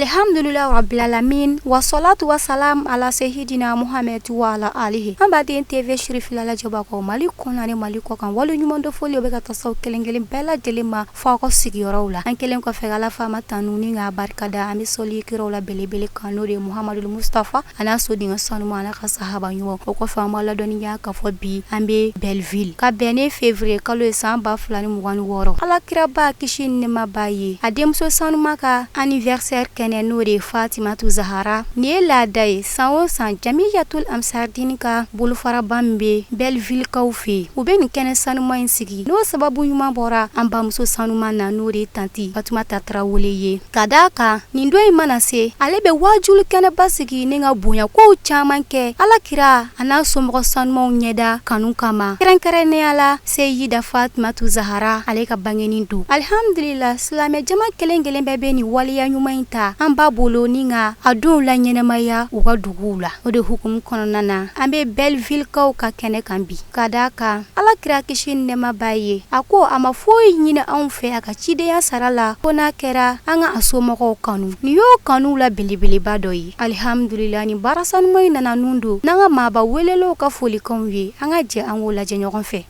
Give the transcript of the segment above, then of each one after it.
Alhamdulillah rabbil alamin wa salatu wa salam ala sayyidina Muhammad wa ala alihi. An b'a den TV Chérif Lala Jabako Mali kɔnɔ ani Mali kɔ kan wale ɲuman dɔ foli o bɛ ka tasaw kelen-kelen bɛɛ lajɛlen ma fɔ aw ka sigiyɔrɔw la. An kelen kɔfɛ Ala fama tanu ni ka barikada an bɛ sɔli kiraw la belebele kan n'o de ye Muhamadul Mustafa an'a soden sanuma ana ka sahaba ɲuman. O kɔfɛ an b'a ladɔnniya k'a fɔ bi an bɛ Belleville ka bɛn ni février kalo ye san 2026. Ala kiraba kisi ni nɛɛma b'a ye a denmuso sanuma ka anniversaire kɛnɛ n'o de ye Fatimatu Zahara. Ni ye laada ye san o san Jamiyatul Ansardine ka bolofaraban min bɛ Belleville kaw fɛ yen u bɛ nin kɛnɛ sanuma in sigi n'o sababu ɲuman bɔra an bamuso sanuma na n'o de ye tanti Fatumata Tarawele ye. Ka d'a kan nin don in mana se ale bɛ wajulu kɛnɛba sigi ni ka bonya kow caman kɛ Alakira a n'a somɔgɔ sanumaw ɲɛda kanu kama kɛrɛnkɛrɛnnenya la Seyida Fatimatu Zahara ale ka bangeni don. Alhamdulillah silamɛ jama kelen-kelen bɛɛ bɛ nin waleya ɲuman in ta an b'a bolo ni ka a donw la ɲɛnɛmaya u ka duguw la. O de hukumu kɔnɔna na an bɛ Belleville kaw ka kɛnɛ kan bi. Ka d'a kan Alakira kisi ni nɛɛma b'a ye a ko a ma foyi ɲini anw fɛ a ka cidenya sara la ko n'a kɛra an ka a somɔgɔw kanu. Nin y'o kanu la belebeleba dɔ ye. Alhamdulillah ni baara sanuma in nana nun don n'an ka maaba welelew ka folikanw ye an ka jɛ an k'o lajɛ ɲɔgɔn fɛ.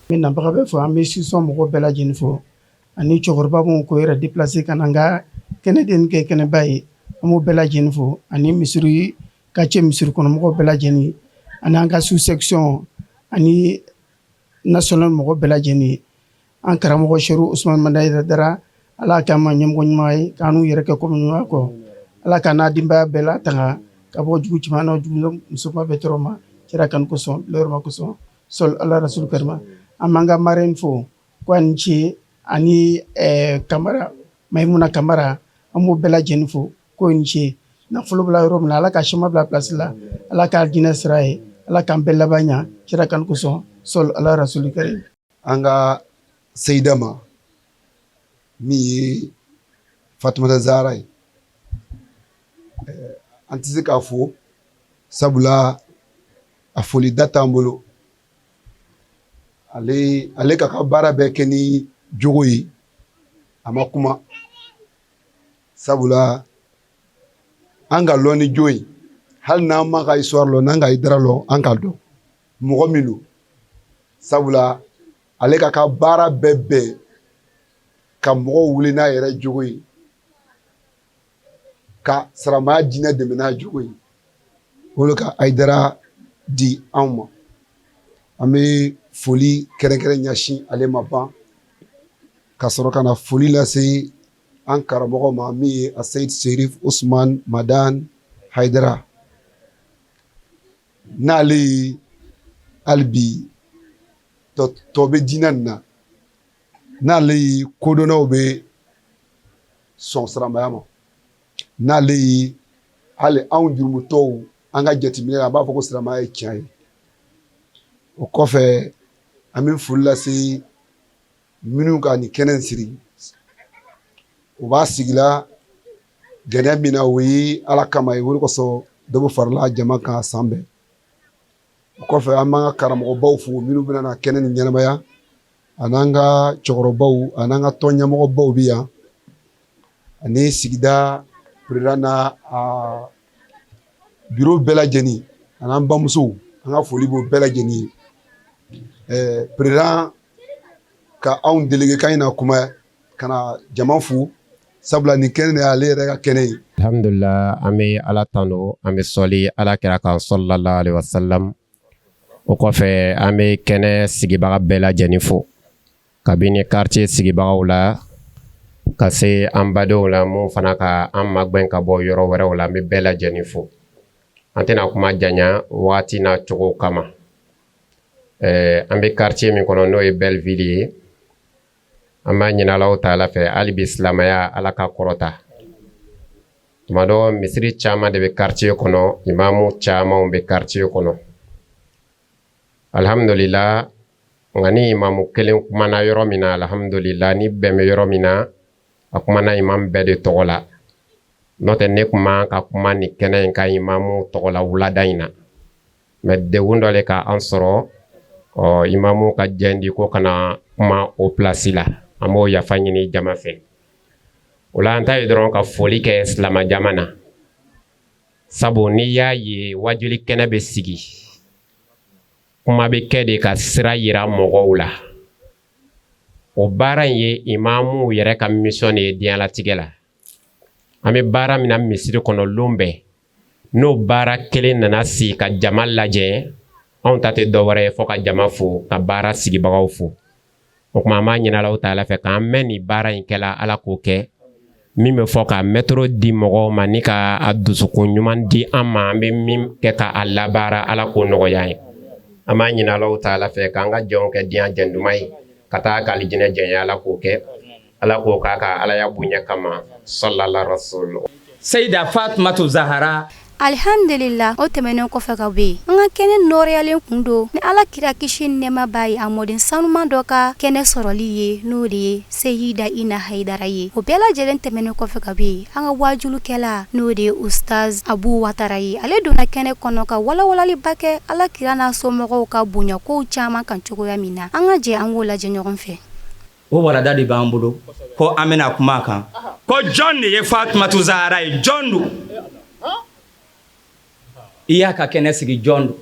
Min nabaga bɛ fɔ an bɛ sisɔn mɔgɔ bɛɛ lajɛlen fɔ ani cɛkɔrɔba mun ko yɛrɛ déplacé ka na n ka kɛnɛden kɛ kɛnɛba ye an b'o bɛɛ lajɛlen fɔ ani misiri quartier misiri kɔnɔmɔgɔw bɛɛ lajɛlen ani an ka sous section ani national mɔgɔ bɛɛ lajɛlen an karamɔgɔ Seru Usman Mandayira Dara Ala k'an ma ɲɛmɔgɔ ɲuman ye k'an n'u yɛrɛ kɛ komi ɲuman kɔ Ala k'a n'a denbaya bɛɛ latanga ka bɔ jugu caman na jugu musoman bɛɛ tɔɔrɔ ma kira kan kosɔn lɔrɔma kosɔn sol Ala rasul karima an b'an ka marraine fo ko a ni ce ani Kamara Maimuna Kamara an b'o bɛɛ lajɛlen fo ko ni ce nafolo bila yɔrɔ min na Ala ka chama bila place la Ala k'a dinɛ sira ye Ala k'an bɛɛ laban ɲa kira kan kosɔn sol Ala rasul karim. An ka Seyida ma min ye Fatumata Zahara ye an tɛ se k'a fo sabula a foli da t'an bolo ale ka baara bɛɛ kɛ ni jogo ye a ma kuma sabula an ka lɔn ni jo ye hali n'an ma ka histoire lɔn n'an ka idara lɔn an ka dɔn mɔgɔ min don sabula ale ka baara bɛɛ bɛɛ ka mɔgɔw wuli n'a yɛrɛ jogo ye ka silamɛya diinɛ dɛmɛ n'a jogo ye o de ka Aidara di anw ma an bɛ foli kɛrɛnkɛrɛn ɲɛsin ale ma ban ka sɔrɔ ka na foli lase an karamɔgɔ ma min ye a Seyid Sherif Usman Madan Haidara n'ale ye hali bi tɔ bɛ diinɛ nin na n'ale ye kodɔnnaw bɛ sɔn silamɛya ma n'ale ye hali anw jurumutɔw an ka jateminɛ a b'a fɔ ko silamɛya ye tiɲɛ ye o kɔfɛ an bɛ foli lase minnu ka nin kɛnɛ siri o b'a sigila gɛnɛ min na o ye Ala kama ye o de kosɔn dɔ bɛ farala jama kan san bɛɛ o kɔfɛ an b'an ka karamɔgɔbaw fo minnu bɛna na kɛnɛ nin ɲɛnamaya an'an ka cɛkɔrɔbaw an'an ka tɔn ɲɛmɔgɔbaw bɛ yan ani sigida président n'a a bureau bɛɛ lajɛlen an'an bamusow an ka foli b'o bɛɛ lajɛlen ye président ka anw délégué kan na kuma ka na jama fo sabula nin kɛnɛ de y'ale yɛrɛ ka kɛnɛ ye. Alhamdulillah an bɛ Ala tanu an bɛ sɔli Ala kira kan sallallahu alaihi wasallam o kɔfɛ an bɛ kɛnɛ sigibaga bɛɛ lajɛlen fo kabini quartier sigibagaw la ka se an badenw la mun fana ka an magɛn ka bɔ yɔrɔ wɛrɛw la an bɛ bɛɛ lajɛlen fo an tɛna kuma janya waati n'a cogo kama an bɛ quartier min kɔnɔ n'o ye Belleville ye an b'a ɲini Alahu taala fɛ hali bi silamɛya Ala ka kɔrɔta tuma dɔ misiri caman de bɛ quartier kɔnɔ imamu camanw bɛ quartier kɔnɔ alhamdulillah nka ni imamu kelen kumana yɔrɔ min na alhamdulillah ni bɛn bɛ yɔrɔ min na a kumana imam bɛɛ de tɔgɔ la n'o tɛ ne kuma ka kuma ni kɛnɛ in ka imamu tɔgɔ la wulada in na mais degun dɔ le ka an sɔrɔ imamu ka jɛndi ko kana kuma o place la an b'o yafa ɲini jama fɛ o la an ta ye dɔrɔn ka foli kɛ silama jamana sabu n'i y'a ye wajuli kɛnɛ bɛ sigi kuma bɛ kɛ de ka sira yira mɔgɔw la o baara in ye imamuw yɛrɛ ka mission de ye diɲɛlatigɛ la an bɛ baara min na misiri kɔnɔ lon bɛɛ n'o baara kelen nana sigi ka jama lajɛ anw ta tɛ dɔ wɛrɛ ye fɔ ka jama fo ka baara sigibagaw fo o tuma an b'a ɲini Alahu taala fɛ k'an mɛn nin baara in kɛla Ala k'o kɛ min bɛ fɔ ka mɛtoro di mɔgɔw ma ni ka a dusukun ɲuman di an ma an bɛ min kɛ ka a labaara Ala k'o nɔgɔya ye an b'a ɲini Alahu taala fɛ k'an ka jɔnw kɛ diɲɛ jɛnduman ye ka taa ka alijinɛ jɛnya Ala k'o kɛ Ala k'o k'a ka Alaya bonya kama sallallahu rasul Sayida Fatumatu Zahara. Alhamdulillah o tɛmɛnen kɔfɛ ka bɔ yen an ka kɛnɛ nɔrɔyalen kun don ni Ala kira kisi ni nɛɛma b'a ye a mɔden sanuman dɔ ka kɛnɛ sɔrɔli ye n'o de ye Seyida Ina Hayidara ye o bɛɛ lajɛlen tɛmɛnen kɔfɛ ka bɔ yen an ka wajulukɛla n'o de ye Ustaz Abu Watara ye ale donna kɛnɛ kɔnɔ ka walawalaliba kɛ Ala kira n'a somɔgɔw ka bonya kow caman kan cogoya min na an ka jɛ an k'o lajɛ ɲɔgɔn fɛ o warada de b'an bolo ko an bɛna kuma kan ko jɔn de ye Fatumatu Zahara ye jɔn do i y'a ka kɛnɛ sigi jɔn do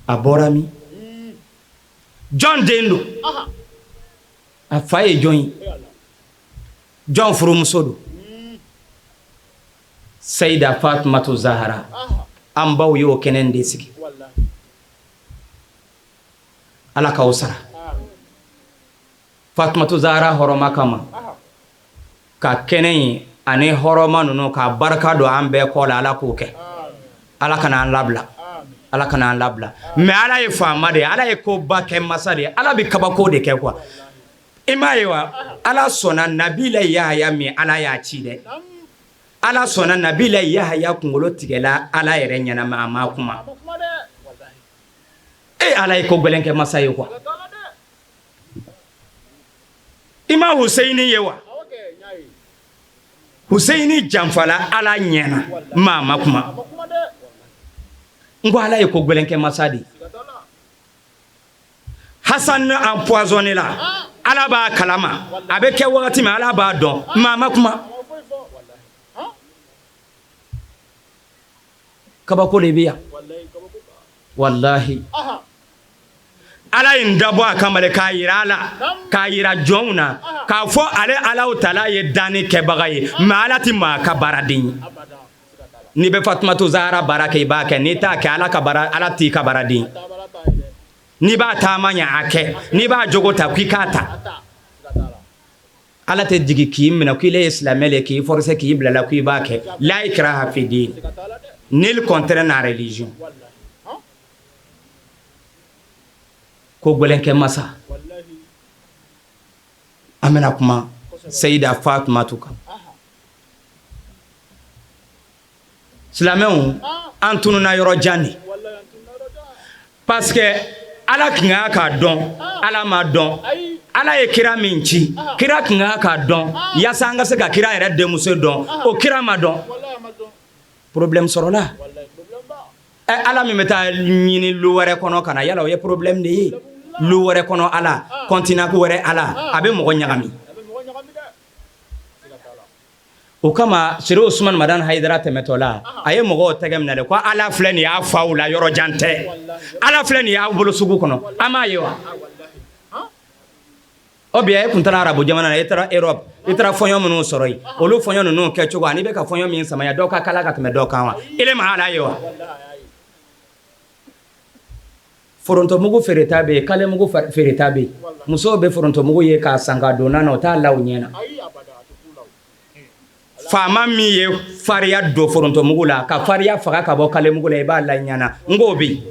a bɔra min jɔn den do a fa ye jɔn ye jɔn furumuso do Sayida Fatumatu Zahara an baw y'o kɛnɛ de sigi Ala k'aw sara Fatumatu Zahara hɔrɔma kama ka kɛnɛ in ani hɔrɔma ninnu ka barika don an bɛɛ kɔ la Ala k'o kɛ Ala kana an labila Ala kana an labila mais Ala ye faama de ye Ala ye koba kɛ masa de ye Ala bɛ kabako de kɛ quoi i m'a ye wa Ala sɔnna Nabila Yahaya min Ala y'a ci dɛ Ala sɔnna Nabila Yahaya kunkolo tigɛla Ala yɛrɛ ɲɛna a ma kuma Ala ye ko gɛlɛn kɛ masa ye quoi i ma Husseini ye wa Husseini janfala Ala ɲɛna ma kuma n ko Ala ye ko gɛlɛn kɛ masa de Hassan empoisonné la Ala b'a kalama a bɛ kɛ wagati min Ala b'a dɔn ma kuma kabako de bɛ yan wallahi Ala ye dabɔ a kama k'a yira Ala k'a yira jɔnw na k'a fɔ ale Alahu taala ye danni kɛbaga ye mais Ala tɛ maa ka baaraden ye n'i bɛ Fatumatu Zahara baara kɛ i b'a kɛ n'i t'a kɛ Ala t'i ka baaraden n'i b'a taama ɲɛ a kɛ n'i b'a jogo ta k'i k'a ta Ala tɛ jigi k'i minɛ k'i ye silamɛ le k'i forcer k'i bila la k'i b'a kɛ la ikraha fi din nul contraire na religion ko gɛlɛnkɛ masa an bɛna kuma Sayida Fatumatu kan silamɛw an tununa yɔrɔ jan de parce que Ala tun ka k'a dɔn Ala ma dɔn Ala ye kira min ci kira tun ka k'a dɔn yaasa an ka se ka kira yɛrɛ denmuso dɔn o kira ma dɔn problème sɔrɔla Ala min bɛ taa ɲini lu wɛrɛ kɔnɔ ka na yala o ye problème de ye lu wɛrɛ kɔnɔ Ala continent wɛrɛ Ala a bɛ mɔgɔ ɲagami o kama Sere Usman Madan Hayidara tɛmɛtɔ la a ye mɔgɔw tɛgɛ minɛ de ko Ala filɛ nin y'a faw la yɔrɔ jan tɛ Ala filɛ nin y'a bolo sugu kɔnɔ an m'a ye wa o bien e kun taara arabu jamana na e taara Europe i taara fɔɲɔ minnu sɔrɔ yen olu fɔɲɔ ninnu kɛcogo ani bɛ ka fɔɲɔ min samaya dɔw ka kala ka tɛmɛ dɔw kan wa ile ma Ala ye wa forontomugu feereta bɛ yen kalemugu feereta bɛ yen musow bɛ forontomugu ye k'a san k'a don n'a na o t'a la u ɲɛna faama min ye fariya don forontomugu la ka fariya faga ka bɔ kalemugu la i b'a la ɲɛna n k'o bɛ yen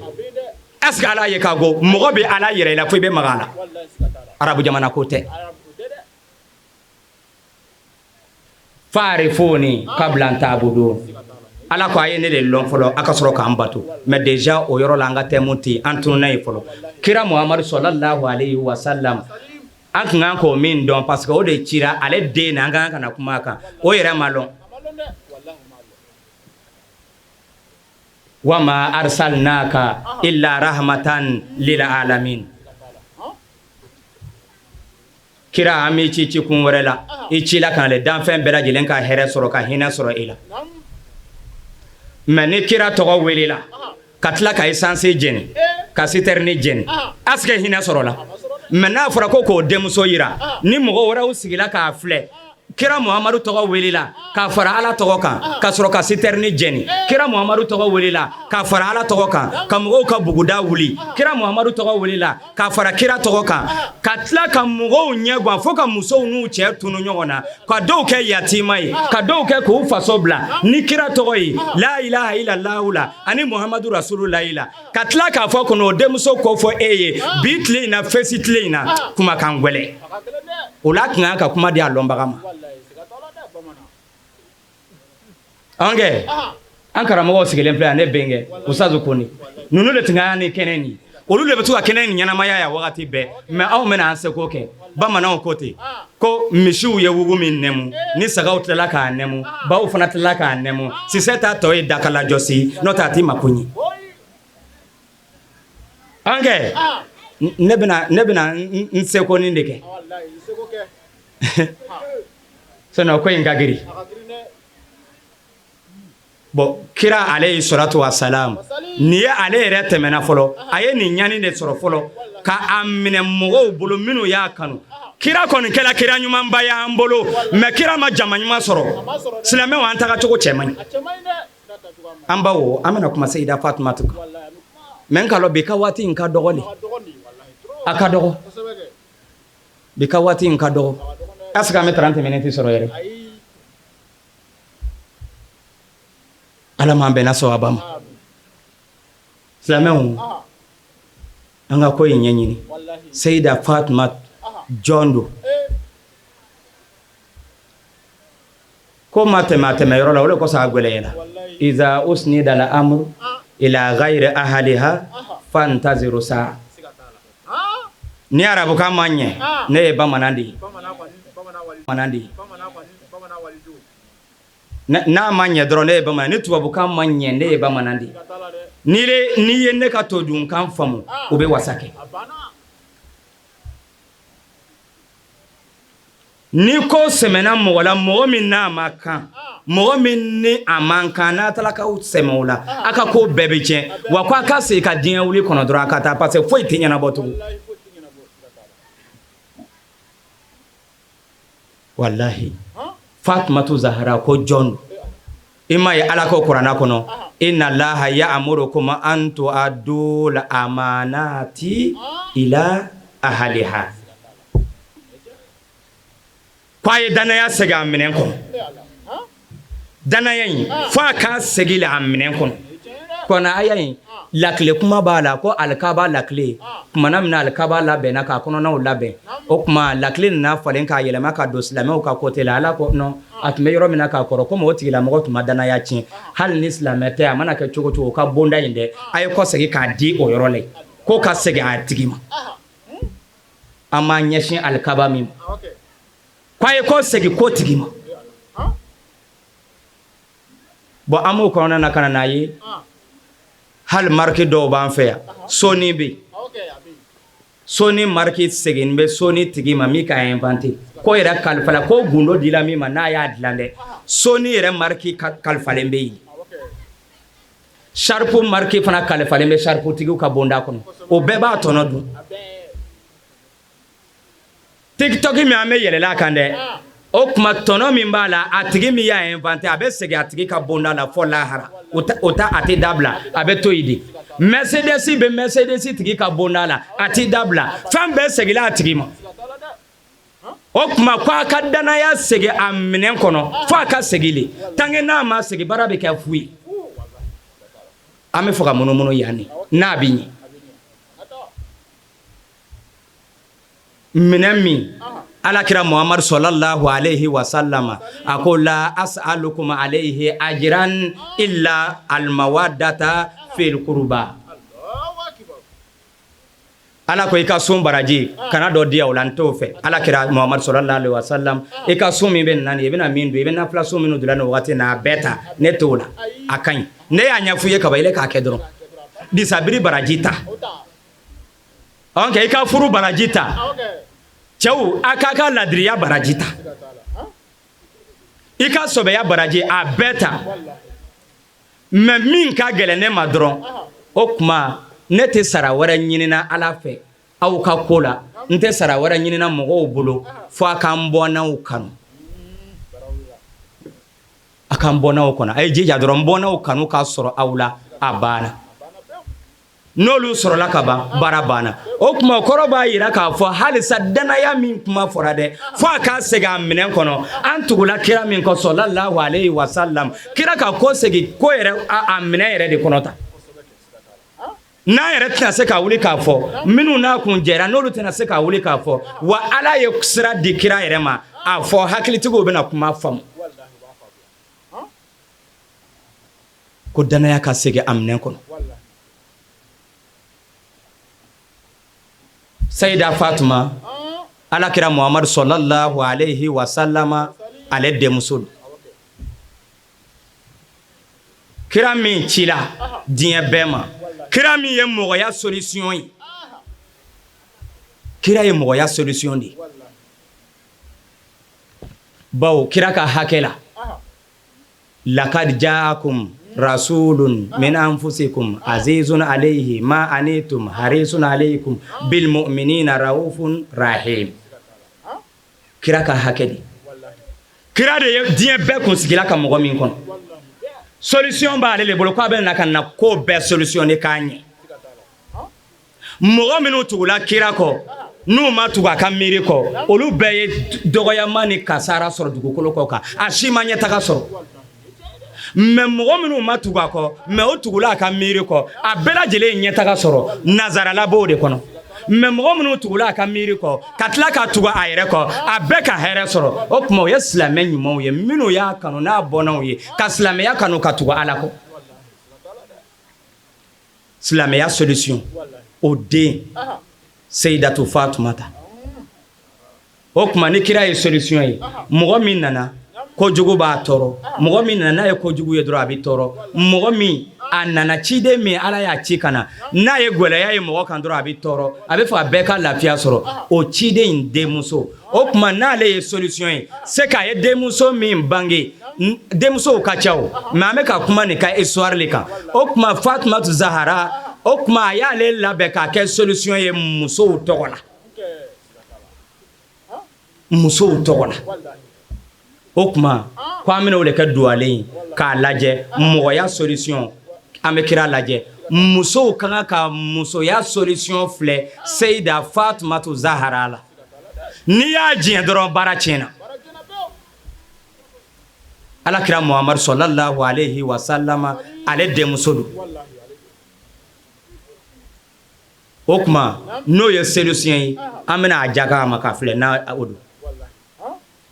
est ce que Ala ye k'a ko mɔgɔ bɛ Ala yɛrɛ la fo i bɛ maga a la arabu jamana ko tɛ farifuni kabla an ta'budun Ala ko a ye ne de lɔn fɔlɔ a ka sɔrɔ k'an bato mais déjà o yɔrɔ la an ka thème tɛ an tununa ye fɔlɔ kira Muhamadu sallallahu alayhi wa sallam an tun kan k'o min dɔn parce que o de cira ale den na an kan kana kuma kan o yɛrɛ ma dɔn wa ma arsalnaka illa rahmatan lil alamin kira an b'i ci kun wɛrɛ la i ci la ka na le danfɛn bɛɛ lajɛlen ka hɛrɛ sɔrɔ ka hinɛ sɔrɔ i la mais ni kira tɔgɔ welela ka tila ka essence jeni ka citerne jeni est-ce que hinɛ sɔrɔ la mais n'a fɔra ko k'o denmuso yira ni mɔgɔ wɛrɛw sigila k'a filɛ kira Muhamadu tɔgɔ welela k'a fara Ala tɔgɔ kan ka sɔrɔ ka citerne jeni kira Muhamadu tɔgɔ welela k'a fara Ala tɔgɔ kan ka mɔgɔw ka buguda wuli kira Muhamadu tɔgɔ welela k'a fara kira tɔgɔ kan ka tila ka mɔgɔw ɲɛguwan fo ka musow n'u cɛ tunu ɲɔgɔn na ka dɔw kɛ yatima ye ka dɔw kɛ k'u faso bila ni kira tɔgɔ ye la ilaha illallah la ani Muhamadu rasulullah la ka tila k'a fɔ kɔnɔ o denmuso ko fɔ e ye bi tile in na fesi tile in na kumakan gwɛlɛ o la tun ka kuma di a lɔnbaga ma ange an karamɔgɔw sigilen filɛ ne bɛnkɛ Usazu Kone ninnu de tun ka ni kɛnɛ nin olu de bɛ to ka kɛnɛ nin ɲɛnamaya ya wagati bɛɛ mais anw bɛna an seko kɛ bamananw ko ten ko misiw ye wugu min nɛmu ni sagaw tilala k'a nɛmu baw fana tilala k'a nɛmu sisɛ ta tɔ ye dakala jɔsi n'o tɛ a t'i mako ɲɛ ange ne bɛna n seko nin de kɛ sinon ko in ka girin bon kira alayhi salatu wa salam ni ye ale yɛrɛ tɛmɛna fɔlɔ a ye nin ɲani de sɔrɔ fɔlɔ ka a minɛ mɔgɔw bolo minnu y'a kanu kira kɔni kɛla kira ɲumanba y'an bolo mais kira ma jama ɲuman sɔrɔ silamɛw an taga cogo cɛ man ɲi an bawo an bɛna kuma Seyida Fatumata kan mais n ka lɔ bi ka waati in ka dɔgɔ de a ka dɔgɔ bi ka waati in ka dɔgɔ est ce que an bɛ 30 minutes sɔrɔ yɛrɛ Ala m'an bɛnna sawaba ma silamɛw an ka ko in ɲɛɲini Seyida Fatuma jɔn don ko ma tɛmɛ yɔrɔ la o de kosɔn a gwɛlɛyala iza usnida al amru ila ghayri ahliha fantaziru sa'a ni arabukan ma ɲɛ ne ye bamanan de ye n'a ma ɲɛ dɔrɔn ne ye bamanan ni tubabukan ma ɲɛ ne ye bamanan de ye n'i ye ne ka todunkan faamu o bɛ wasa kɛ ni ko sɛmɛna mɔgɔ la mɔgɔ min n'a ma kan mɔgɔ min ni a man kan n'a taara k'aw sɛmɛ o la a ka ko bɛɛ bɛ tiɲɛ wa ko a ka segin ka diɲɛ wuli kɔnɔ dɔrɔn a ka taa parce que foyi tɛ ɲɛnabɔ tugun wallahi Fatumatu Zahra ko jɔn i ma ye Ala ko Kurana kɔnɔ inna Allaha ya'murukum an tu'addu al-amanati ila ahliha ko a ye danaya segin a minɛn kɔnɔ danaya in fo a ka segin a minɛn kɔnɔ kɔnɔ aya in lakile kuma b'a la ko alikaba lakile kumana min na alikaba labɛnna k'a kɔnɔnaw labɛn o kuma lakile nana falen k'a yɛlɛma ka don silamɛw ka côté la Ala ko non a tun bɛ yɔrɔ min na k'a kɔrɔ komi o tigilamɔgɔ tun ma danaya tiɲɛ hali ni silamɛ tɛ a mana kɛ cogo cogo o ka bonda in dɛ a ye kɔ segin k'a di o yɔrɔ la ko ka segin a tigi ma an ma ɲɛsin alikaba min ma ko a ye kɔ segin ko tigi ma bon an b'o kɔnɔna na ka na n'a ye hal marque dɔw b'an fɛ yan Sony bɛ Sony marque segin bɛ Sony tigi ma min k'a inventé ko yɛrɛ kalifala ko gundo dila min ma n'a y'a dilan dɛ Sony yɛrɛ marque kalifalen bɛ yen Sharp marque fana kalifalen bɛ Sharp tigiw ka bonda kɔnɔ o bɛɛ b'a tɔnɔ dun TikTok min an bɛ yɛlɛla kan dɛ o kuma tɔnɔ min b'a la a tigi min y'a inventé a bɛ segin a tigi ka bonda la fɔ lahara o ta a tɛ dabila a bɛ to yen de Mercedes bɛ Mercedes tigi ka bonda la a tɛ dabila fɛn bɛɛ segila a tigi ma o kuma ko a ka danaya segin a minɛn kɔnɔ fo a ka segin le tant que n'a ma segin baara bɛ kɛ fu ye an bɛ fɔ ka munumunu yan ne n'a bɛ ɲɛ minɛn min Alakira Muhammad sallallahu alayhi wa sallam a ko la as'alukum alayhi ajran illa al-mawaddata fil qurba Ala ko i ka sun baraji kana dɔ di aw la n t'o fɛ Alakira Muhammad sallallahu alayhi wa sallam i ka sun min bɛ nani i bɛna min don i bɛ nafila sun minnu dilan nin wagati na a bɛɛ ta ne t'o la a ka ɲi ne y'a ɲɛfɔ i ye kaban ile k'a kɛ dɔrɔn disabiri baraji ta ok i ka furu baraji ta cɛw a k'a ka ladiriya baraji ta i ka sɔbɛya baraji a bɛɛ ta mais min ka gɛlɛn ne ma dɔrɔn o kuma ne tɛ sara wɛrɛ ɲinina Ala fɛ aw ka ko la n tɛ sara wɛrɛ ɲinina mɔgɔw bolo fo a k'an bɔnnaw kanu a k'an bɔnnaw kɔnɔ a ye jija dɔrɔn bɔnnaw kanu ka sɔrɔ aw la a banna n'olu sɔrɔla ka ban baara banna o kuma kɔrɔ b'a yira k'a fɔ halisa danaya min kuma fɔra dɛ fo a k'a segin a minɛn kɔnɔ an tugula kira min kɔ sallallahu alayhi wa sallam kira ka ko segin ko yɛrɛ a minɛn yɛrɛ de kɔnɔ ta n'a yɛrɛ tɛna se ka wuli k'a fɔ minnu n'a kun jɛra n'olu tɛna se ka wuli k'a fɔ wa Ala ye sira di kira yɛrɛ ma a fɔ hakilitigiw bɛna kuma faamu ko danaya ka segin a minɛn kɔnɔ Sayida Fatuma Alakira Muhammad sallallahu alayhi wa sallama ale denmuso kira min cila diɲɛ bɛɛ ma kira min ye mɔgɔya solution ye kira ye mɔgɔya solution de bawo kira ka hakɛ la lakad jaakum rasulun min anfusikum azizun alayhi ma anitum harisun alaykum bil mu'minina raufun rahim kira ka hakɛ de kira de ye diɲɛ bɛɛ kunsigila ka mɔgɔ min kɔnɔ solution b'ale de bolo k'a bɛ na ka na ko bɛɛ solution de k'a ɲɛ mɔgɔ minnu tugula kira kɔ n'u ma tugu a ka miiri kɔ olu bɛɛ ye dɔgɔyama ni kasara sɔrɔ dugukolo kɔ kan a si ma ɲɛtaga sɔrɔ mais mɔgɔ minnu ma tugu a kɔ mais o tugula a ka miiri kɔ a bɛɛ lajɛlen ye ɲɛtaga sɔrɔ nazarala b'o de kɔnɔ mais mɔgɔ minnu tugula a ka miiri kɔ ka tila ka tugu a yɛrɛ kɔ a bɛɛ ka hɛrɛ sɔrɔ o tuma o ye silamɛ ɲumanw ye minnu y'a kanu n'a bɔnnaw ye ka silamɛya kanu ka tugu Ala kɔ silamɛya solution o den Sayidatu Fatumata o tuma ni kira ye solution ye mɔgɔ min nana kojugu b'a tɔɔrɔ mɔgɔ min nana n'a ye kojugu ye dɔrɔn a bɛ tɔɔrɔ mɔgɔ min a nana ciden min Ala y'a ci kana n'a ye gwɛlɛya ye mɔgɔ kan dɔrɔn a bɛ tɔɔrɔ a bɛ fɛ a bɛɛ ka lafiya sɔrɔ o ciden in denmuso o tuma n'ale ye solution ye c'est k'a ye denmuso min bange denmusow ka ca o mais an bɛ ka kuma nin ka histoire le kan o tuma Fatumatu Zahara o tuma a y'ale labɛn k'a kɛ solution ye musow tɔgɔ la musow tɔgɔ la o tuma ko an bɛna o de kɛ duwalen ye k'a lajɛ mɔgɔya solution an bɛ kira lajɛ musow ka kan ka musoya solution filɛ Sayida Fatumatu Zahara la n'i y'a diɲɛ dɔrɔn baara tiɲɛna Alakira Muhammad sallallahu alayhi wa sallama ale denmuso don o tuma n'o ye solution ye an bɛna a jaga a ma ka filɛ n'a o don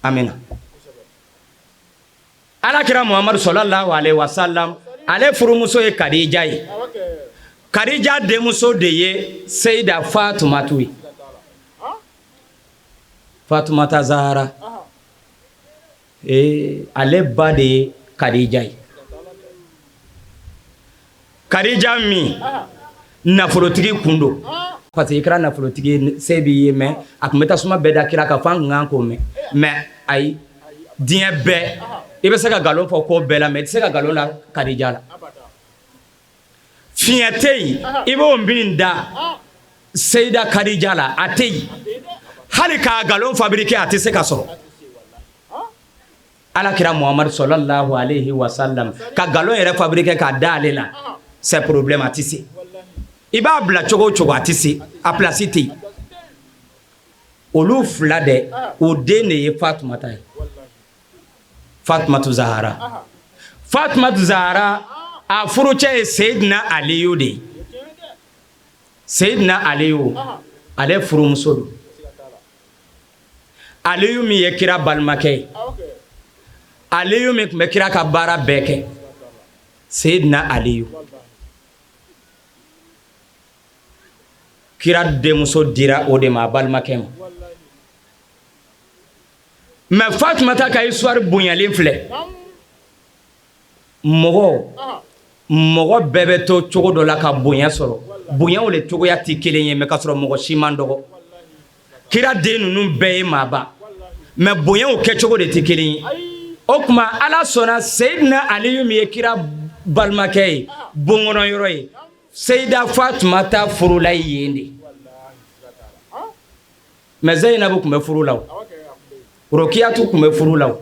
amina Alakira Muhammad sallallahu alayhi wa sallam ale furumuso ye Kadija ye Kadija denmuso de ye Sayida Fatumatu ye Fatumata Zahara ale ba de ye Kadija ye Kadija min nafolotigi kun don parce que i kɛra nafolotigi se b'i ye mais a tun bɛ tasuma bɛɛ da kira kan fo an kun kan k'o mɛn mais ayi diɲɛ bɛɛ i bɛ se ka nkalon fɔ ko bɛɛ la mais i tɛ se ka nkalon la Kadija la fiɲɛ tɛ yen i b'o min da Sayida Kadija la a tɛ yen hali k'a nkalon fabriquer a tɛ se ka sɔrɔ Alakira Muhammad sallallahu alayhi wa sallam ka nkalon yɛrɛ fabriquer k'a da ale la c'est problème a tɛ se i b'a bila cogo o cogo a tɛ se a place tɛ yen olu fila dɛ o den de ye Fatumata ye Fatumatu Zahara Fatumatu Zahara a furucɛ ye Sayidina Aliyu de ye Sayidina Aliyu ale furumuso don Aliyu min ye kira balimakɛ ye Aliyu min tun bɛ kira ka baara bɛɛ kɛ Sayidina Aliyu kira denmuso dira o de ma a balimakɛ ma mais Fatumata ka histoire bonyalen filɛ mɔgɔ bɛɛ bɛ to cogo dɔ la ka bonya sɔrɔ bonyaw le cogoya tɛ kelen ye mais ka sɔrɔ mɔgɔ si man dɔgɔ kira den ninnu bɛɛ ye maaba mais bonya o kɛcogo de tɛ kelen ye o tuma ala sɔnna Seyidina Aliyu min ye kira balimakɛ ye bonkɔnɔ yɔrɔ ye Seyida Fatumata furula yen de mais Zeyinabu tun bɛ furu la Rokiyatu tun bɛ furu la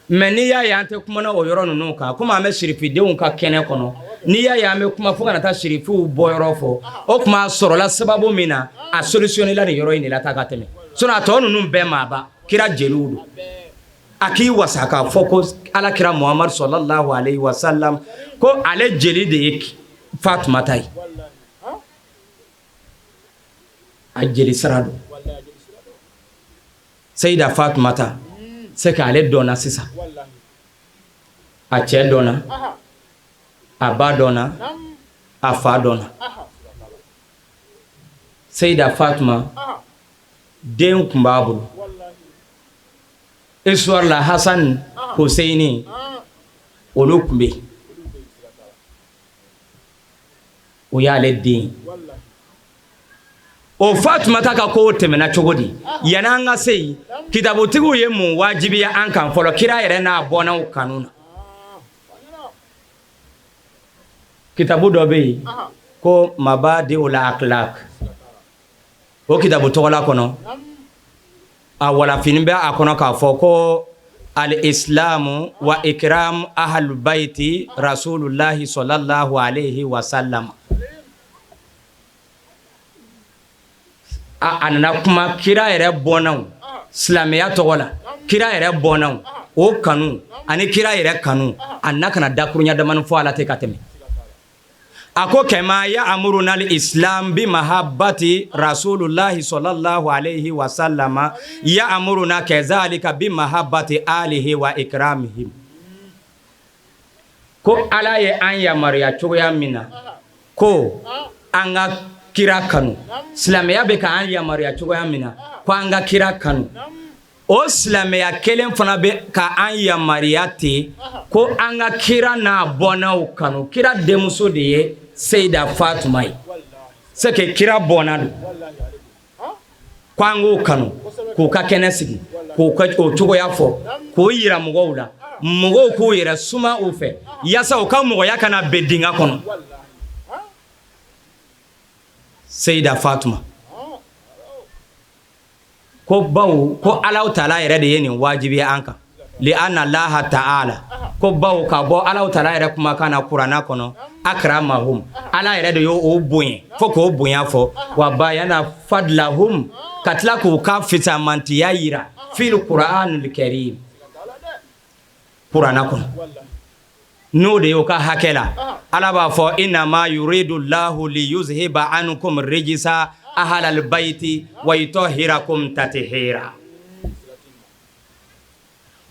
mais n'i y'a ye an tɛ kumana o yɔrɔ ninnu kan komi an bɛ sirifidenw ka kɛnɛ kɔnɔ n'i y'a ye an bɛ kuma fo kana taa sirifiw bɔ yɔrɔ fɔ o tuma a sɔrɔla sababu min na a solutionnela nin yɔrɔ in de la ta ka tɛmɛ sinon a tɔ ninnu bɛɛ maaba kira jeliw don a k'i wasa k'a fɔ ko alakira Muhammadu sallallahu alayhi wa sallam ko ale jeli de ye Fatumata ye a jeli sira don Seyida Fatumata c'est qu'ale dɔnna sisan a cɛ dɔnna a ba dɔnna a fa dɔnna Seyida Fatuma den tun b'a bolo histoire la Hassan Husseini olu tun bɛ yen o y'ale den o Fatumata ka ko tɛmɛna cogo di yanni an ka se yen kitabutigiw ye mun wajibiya an kan fɔlɔ kira yɛrɛ n'a bɔnnaw kanu na kitabu dɔ bɛ yen ko Mabadi'ul Akhlaq o kitabu tɔgɔla kɔnɔ a walafini bɛ a kɔnɔ k'a fɔ ko al-islamu wa ikram ahlul bayti rasulullahi sallallahu alayhi wa sallam a nana kuma kira yɛrɛ bɔnnaw silamɛya tɔgɔ la kira yɛrɛ bɔnnaw o kanu ani kira yɛrɛ kanu a na kana dakurunya damani fɔ ala tɛ ka tɛmɛ a ko kama ya amuruna al-islam bi mahabbati rasulullahi sallallahu alayhi wa sallama ya amuruna kazalika bi mahabbati alihi wa ikramihim ko ala ye an yamariya cogoya min na ko an ka kira kanu silamɛya bɛ ka an yamariya cogoya min na ko an ka kira kanu o silamɛya kelen fana bɛ ka an yamariya ten ko an ka kira n'a bɔnnaw kanu kira denmuso de ye Seyida Fatuma ye c'est que kira bɔnna don ko an k'o kanu k'o ka kɛnɛ sigi k'o ka o cogoya fɔ k'o yira mɔgɔw la mɔgɔw k'o yɛrɛ suma o fɛ yaasa u ka mɔgɔya kana bɛn dingɛ kɔnɔ Seyida Fatuma ko bawo ko Alahu Taala yɛrɛ de ye nin wajibi an kan li anna Allaha ta'ala ko bawo ka bɔ Alahu Taala yɛrɛ kumakan na Kurana kɔnɔ akramahum ala yɛrɛ de y'o bonya fo k'o bonya fɔ wa bayana fadlahum ka tila k'u ka fisamantiya yira fil Qur'anul Karim Kurana kɔnɔ n'o de y'o ka hakɛ la ala b'a fɔ innama yuridu Allahu li yuzhiba ankum rijsa ahlal bayti wa yutahhirakum tathira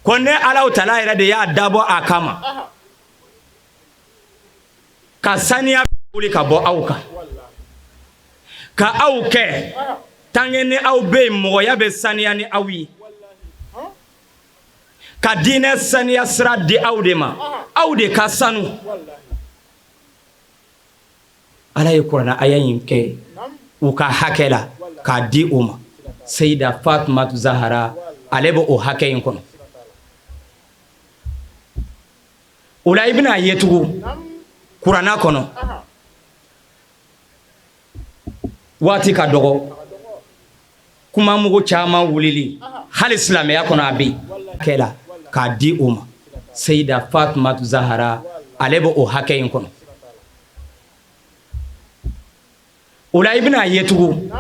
ko ne Alahu Taala yɛrɛ de y'a dabɔ a kama ka saniya wuli ka bɔ aw kan ka aw kɛ tange ni aw bɛ yen mɔgɔya bɛ saniya ni aw ye ka diinɛ saniya sira di aw de ma aw de ka sanu ala ye kuranɛ aya in kɛ u ka hakɛ la k'a di u ma Seyida Fatumatu Zahara ale bɛ o hakɛ in kɔnɔ o la i bɛna ye tugun Kurana kɔnɔ waati ka dɔgɔ kuma mugu caman wulili hali silamɛya kɔnɔ a bɛ kɛla k'a di o ma Seyida Fatumatu Zahara ale bɛ o hakɛ in kɔnɔ o la i bɛna ye tugun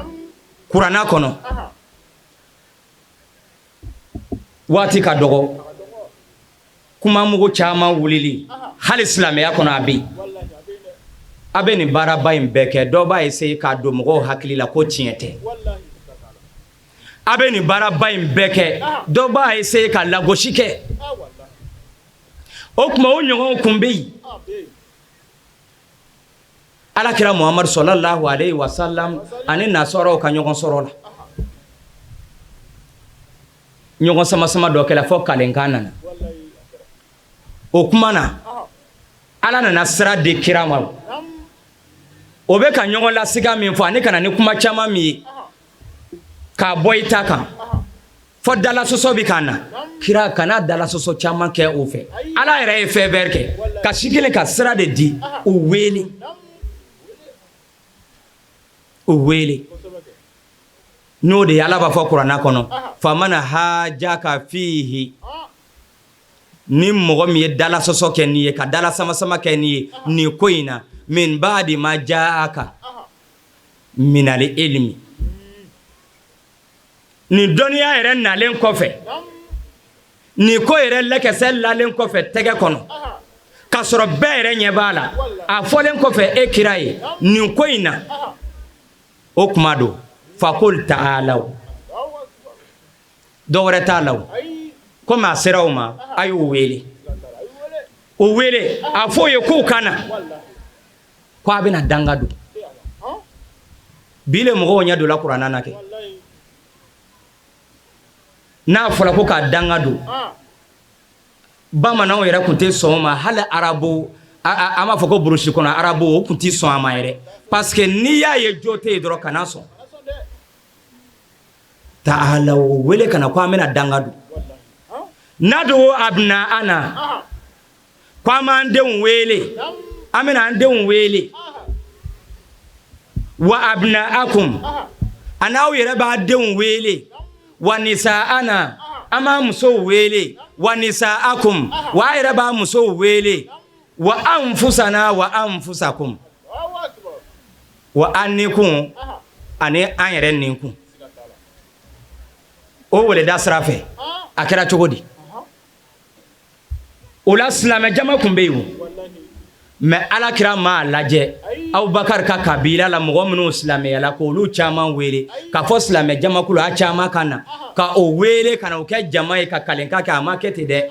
Kurana kɔnɔ waati ka dɔgɔ kuma mugu caman wulili hali silamɛya kɔnɔ a bɛ nin baaraba in bɛɛ kɛ dɔw b'a essayer k'a don mɔgɔw hakili la ko tiɲɛ tɛ a bɛ nin baaraba in bɛɛ kɛ dɔw b'a essayer ka lagosi kɛ o tuma o ɲɔgɔnw kun bɛ yen alakira Muhammadu sallallahu alayhi wa sallam ani nasɔrɔw ka ɲɔgɔn sɔrɔ la ɲɔgɔn sama sama dɔ kɛla fɔ kalenkan nana o kuma na ala nana sira di kira ma o bɛ ka ɲɔgɔn lasiga min fɔ ani kana ni kuma caman min ye k'a bɔ i ta kan fo dala sɔsɔ bi ka na kira kana dala sɔsɔ caman kɛ o fɛ ala yɛrɛ ye fɛn bɛɛ kɛ ka si kelen ka sira de di o wele n'o de ye ala b'a fɔ kuranna kɔnɔ famana hajaka fihi ni mɔgɔ min ye dala sɔsɔ kɛ nin ye ka dala sama sama kɛ nin ye nin ko in na min ba'di ma ja'aka minal ilmi nin dɔnniya yɛrɛ nalen kɔfɛ nin ko yɛrɛ lɛkɛsɛ lalen kɔfɛ tɛgɛ kɔnɔ k'a sɔrɔ bɛɛ yɛrɛ ɲɛ b'a la a fɔlen kɔfɛ e kira ye nin ko in na o kuma don fakul ta'alaw dɔ wɛrɛ t'a la o komi a sera o ma a y'o wele a fɔ o ye k'u ka na ko a bɛna danga don bi le mɔgɔw ɲɛ donna kuranna na kɛ n'a fɔra ko k'a danga don bamananw yɛrɛ tun tɛ sɔn o ma hali arabu an b'a fɔ ko burusi kɔnɔ arabu o tun tɛ sɔn a ma yɛrɛ parce que n'i y'a ye jo tɛ yen dɔrɔn kana sɔn ta'ala o wele kana ko an bɛna danga don nadu abna ana ko an b'an denw wele an bɛna an denw wele wa abna akum a n'aw yɛrɛ b'a denw wele wa nisa ana an b'a musow wele wa nisa akum wa a yɛrɛ b'a musow wele wa anfusana wa anfusakum wa an nikun ani an yɛrɛ nikun o weleda sira fɛ a kɛra cogo di o la silamɛ jama kun bɛ yen o mais alakira m'a lajɛ Abubakar ka kabila la mɔgɔ minnu silamɛyala k'olu caman wele k'a fɔ silamɛ jamakulu a caman ka na ka o wele ka na o kɛ jama ye ka kalenka kɛ a ma kɛ ten dɛ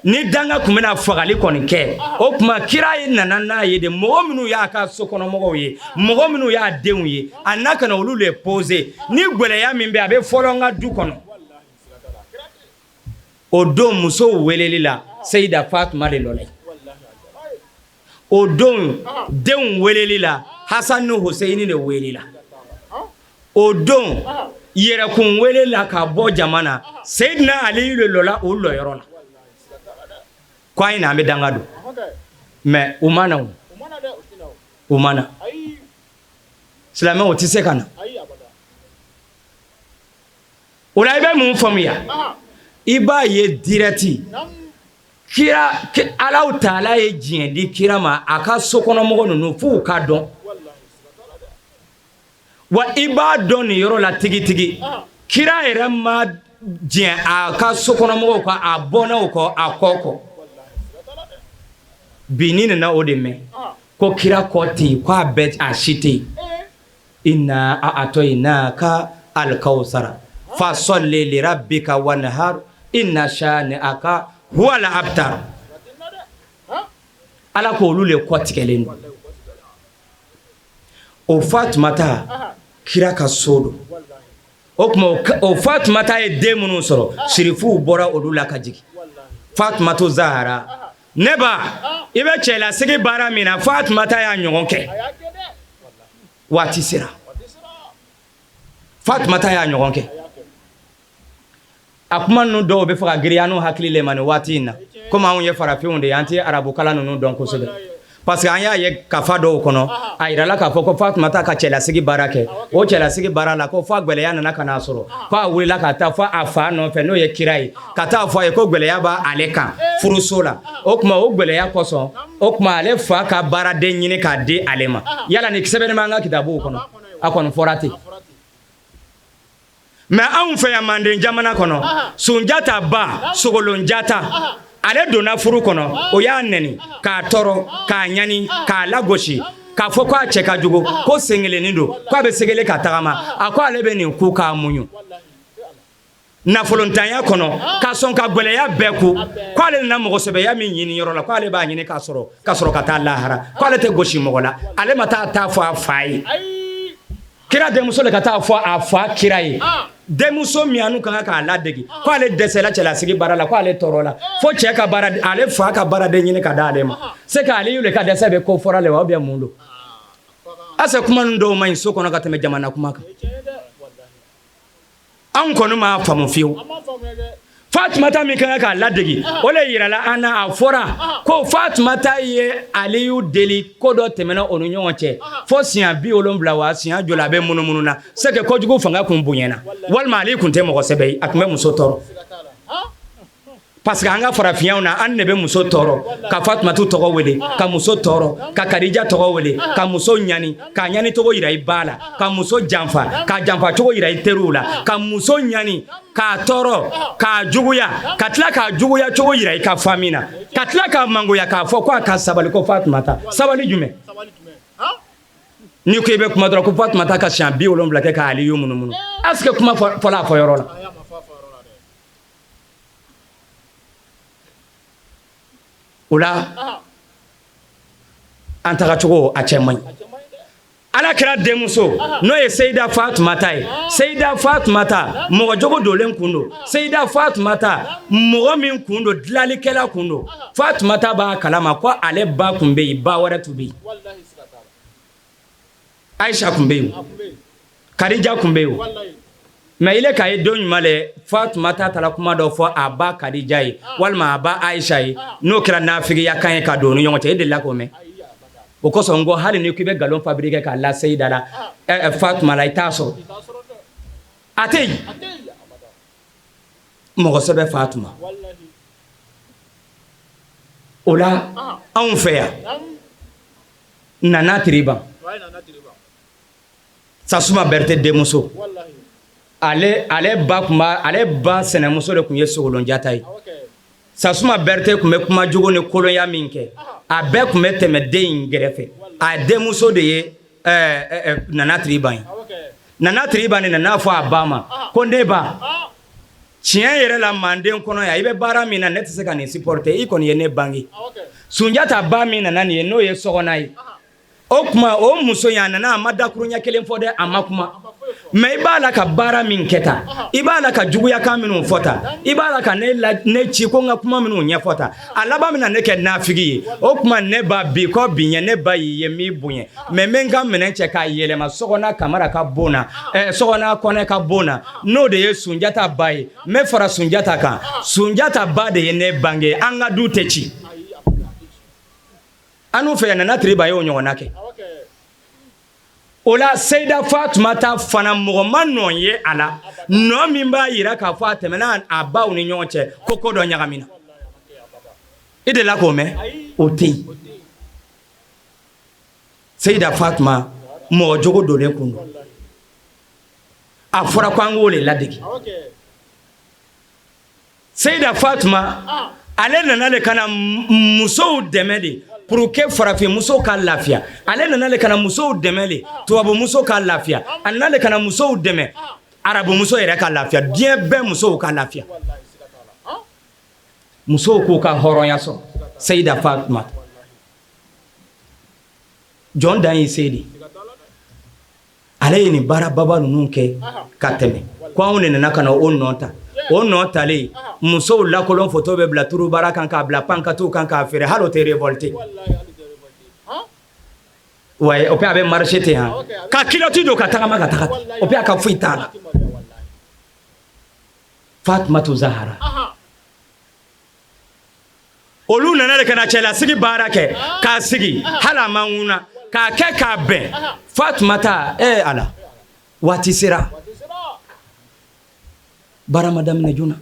ni danga kun bɛna fagali kɔni kɛ o tuma kira ye nana n'a ye de mɔgɔ minnu y'a ka sokɔnɔmɔgɔw ye mɔgɔ minnu y'a denw ye a na ka na olu le poser ni gwɛlɛya min bɛ a bɛ fɔlɔ n ka du kɔnɔ o don musow weleli la Seyida Fatuma de nɔ la o don denw weleli la Hasan ni Hussein de welela o don yɛrɛkun weleli la ka bɔ jama na Seyidina Ali de lɔla o lɔyɔrɔ la ko an ye na an bɛ danga don mais u ma na o ma na silamɛw tɛ se ka na o la i bɛ mun faamuya i b'a ye direct kira Alahu Taala ye diɲɛ di kira ma a ka sokɔnɔmɔgɔ ninnu f'u ka dɔn wa i b'a dɔn nin yɔrɔ la tigitigi kira yɛrɛ ma diɲɛ a ka sokɔnɔmɔgɔw kɔ a bɔnnaw kɔ a kɔ bi ni nana o de mɛn ko kira kɔ tɛ yen ko a bɛɛ a si tɛ yen inna a'tainaka al-kawsara fasalli li rabbika wanhar inna shani'aka huwal abtar ala ko olu le kɔ tigɛlen don o Fatumata kira ka so don o kuma o Fatumata ye den minnu sɔrɔ sirifuw bɔra olu la ka jigin Fatumatu Zahara ne ba i bɛ cɛlasigi baara min na Fatumata y'a ɲɔgɔn kɛ waati sera Fatumata y'a ɲɔgɔn kɛ a kuma ninnu dɔw bɛ fɛ ka giriya n'u hakili le ma nin waati in na komi anw ye farafinw de ye an tɛ arabukalan ninnu dɔn kosɛbɛ parce que an y'a ye kafa dɔw kɔnɔ a yirala k'a fɔ ko Fatumata ka cɛlasigi baara kɛ o cɛlasigi baara la ko fɔ gwɛlɛya nana ka n'a sɔrɔ ko a wulila ka taa fɔ a fa nɔfɛ n'o ye kira ye ka taa fɔ a ye ko gwɛlɛya b'ale kan furuso la o tuma o gwɛlɛya kosɔn o tuma ale fa ka baaraden ɲini k'a di ale ma yala ni sɛbɛnni b'an ka kitabuw kɔnɔ a kɔni fɔra ten mais anw fɛ yan Manden jamana kɔnɔ Sunjata ba Sogolonjata ale donna furu kɔnɔ o y'a nɛni k'a tɔɔrɔ k'a ɲani k'a lagosi k'a fɔ k'a cɛ ka jugu ko senkelennin don k'a bɛ segele ka tagama a ko ale bɛ nin ku k'a muɲu nafolontanya kɔnɔ ka sɔn ka gwɛlɛya bɛɛ ku k'ale nana mɔgɔsɛbɛya min ɲini yɔrɔ la k'ale b'a ɲini ka sɔrɔ ka taa lahara k'ale tɛ gosi mɔgɔ la ale ma taa fɔ a fa ye kira denmuso le ka taa fɔ a fa kira ye denmuso min anu kan k'a ladegi k'ale dɛsɛla cɛlasigi baara la k'ale tɔɔrɔ la fo cɛ ka baara ale fa ka baaraden ɲini ka d'ale ma c'est que ale y'ule ka dɛsɛ bɛ ko fɔra le wa ou bien mun don ase kuma ninnu dɔw ma ɲi so kɔnɔ ka tɛmɛ jamana kuma kan an kɔni ma faamu fiyewu Fatumata min kan ka ladegi o le yirala an na a fɔra ko Fatumata ye Aliyu deli ko dɔ tɛmɛna o ni ɲɔgɔn cɛ fo siɲɛ 70 wa siɲɛ joli a bɛ munumunu na c'est que kojugu fanga kun bonyana walima Aliyu kun tɛ mɔgɔ sɛbɛ ye a kun bɛ muso tɔɔrɔ parce que an ka farafiyaw na an ne bɛ muso tɔɔrɔ ka Fatumatu tɔgɔ wele ka muso tɔɔrɔ ka Kadija tɔgɔ wele ka muso ɲani ka ɲani tɔgɔ yira i ba la ka muso janfa ka janfa tɔgɔ yira i teriw la ka muso ɲani k'a tɔɔrɔ k'a juguya ka tila k'a juguya tɔgɔ yira i ka famille na ka tila k'a mangoya k'a fɔ ko a ka sabali ko Fatumata sabali jumɛn ni ko i bɛ kuma dɔrɔn ko Fatumata ka siɲɛ 70 kɛ ka Aliyu munumunu est ce que kuma fɔla a fɔ yɔrɔ la o la an tagacogo a cɛ man ɲi ala kɛra denmuso n'o ye Seyida Fatumata ye Seyida Fatumata mɔgɔ jogo dolen kun don Seyida Fatumata mɔgɔ min kun don dilanlikɛla kun don Fatumata b'a kalama ko ale ba kun bɛ yen ba wɛrɛ tun bɛ yen Aisha kun bɛ yen Kadija kun bɛ yen mais ile ka ye don ɲuman lɛ Fatumata taara kuma dɔ fɔ a ba Kadija ye walima a ba Aisha ye n'o kɛra nafigiya kan ye ka don ni ɲɔgɔn cɛ e delila k'o mɛn o kosɔn n ko hali ni k'i bɛ nkalon fabriquer k'a la Seyida la Fatuma la i t'a sɔrɔ a tɛ yen mɔgɔ sɛbɛ Fatuma o la anw fɛ yan Nana Tiriba Sasuma Bɛrite denmuso ale ba sɛnɛmuso de kun ye Sogolonjata ye Sasuma Bɛrite kun bɛ kuma jugu ni kolonya min kɛ a bɛɛ kun bɛ tɛmɛ den in gɛrɛfɛ a denmuso de ye Nana Tiriba ye Nana Tiriba ni nana fɔ a ba ma ko ne ba tiɲɛ yɛrɛ la manden kɔnɔ yan i bɛ baara min na ne tɛ se ka nin supporter i kɔni ye ne bange Sunjata ba min nana nin ye n'o ye sɔgɔna ye o kuma o muso yan nana a ma dakuruɲɛ kelen fɔ dɛ a ma kuma mais i b'a la ka baara min kɛ tan i b'a la ka juguyakan minnu fɔ tan i b'a la ka ne ci ko n ka kuma minnu ɲɛfɔ tan a laban min na ne kɛ nafigi ye o kuma ne ba bi kɔ bi ɲɛ ne ba y'i ye min bonya mais n ka minɛn cɛ k'a yɛlɛma Sɔgɔna Kamara ka bon na Sɔgɔna Kɔnɛ ka bon na n'o de ye Sunjata ba ye n bɛ fara Sunjata kan Sunjata ba de ye ne bange an ka du tɛ ci an n'u fɛ yan Nana Tiriba y'o ɲɔgɔnna kɛ o la Seyida Fatumata fana mɔgɔ ma nɔ ye a la nɔ min b'a yira k'a fɔ a tɛmɛna a baw ni ɲɔgɔn cɛ ko dɔ ɲagamina i delila k'o mɛn o tɛ yen Seyida Fatuma mɔgɔ jogo dolen kun don a fɔra ko an k'o le ladege Seyida Fatuma ale nana le ka na musow dɛmɛ de pour que farafin muso ka lafiya ale nana le kana musow dɛmɛ le tubabu muso ka lafiya a nana le kana musow dɛmɛ arabu muso yɛrɛ ka lafiya diɲɛ bɛɛ musow ka lafiya musow k'u ka hɔrɔnya sɔrɔ Seyida Fatuma jɔn dan y'i se de ale ye nin baara baba ninnu kɛ ka tɛmɛ ko anw de nana ka na o nɔ ta o nɔ talen musow lakolon photo bɛ bila turubara kan k'a bila pankatiw kan k'a feere hali o tɛ révolté ouais o bɛ a bɛ marché ten han ka kiloti don ka tagama ka taga o bɛ a ka foyi t'a la Fatumatu Zahara olu nana de ka na cɛlasigi baara kɛ k'a sigi hali a ma ŋuna k'a kɛ k'a bɛn Fatumata ala waati sera baara ma daminɛ joona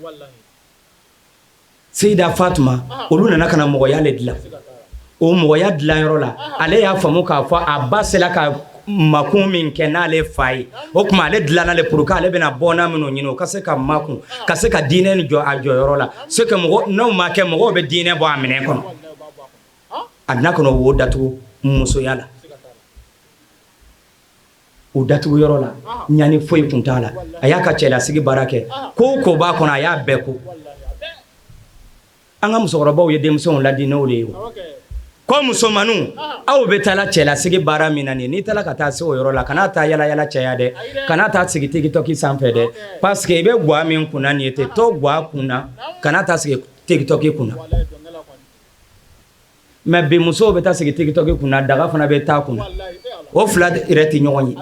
Seyida Fatuma olu nana ka na mɔgɔya le dilan o mɔgɔya dilanyɔrɔ la ale y'a faamu k'a fɔ a ba sela ka makun min kɛ n'ale fa ye o tuma ale dilanna le pour que ale bɛna bɔnna minnu ɲini o ka se ka makun ka se ka diinɛ ni jɔ a jɔyɔrɔ la c'est que n'o ma kɛ mɔgɔw bɛ diinɛ bɔ a minɛn kɔnɔ a nana ka na wo datugu musoya la o datugu yɔrɔ la ɲani foyi kun t'a la a y'a ka cɛlasigi baara kɛ ko ko b'a kɔnɔ a y'a bɛɛ ko an ka musokɔrɔbaw ye denmisɛnw ladi n'o de ye ko musomanninw aw bɛ taa la cɛlasigi baara min na nin n'i taara ka taa se o yɔrɔ la kana taa yala yala cɛya dɛ kana taa sigi tiktok sanfɛ dɛ parce que i bɛ guwa min kunna nin ye tɛ to guwa kunna kana taa sigi tiktok kunna mais bi musow bɛ taa sigi tiktok kunna daga fana bɛ taa kunna o fila yɛrɛ tɛ ɲɔgɔn ye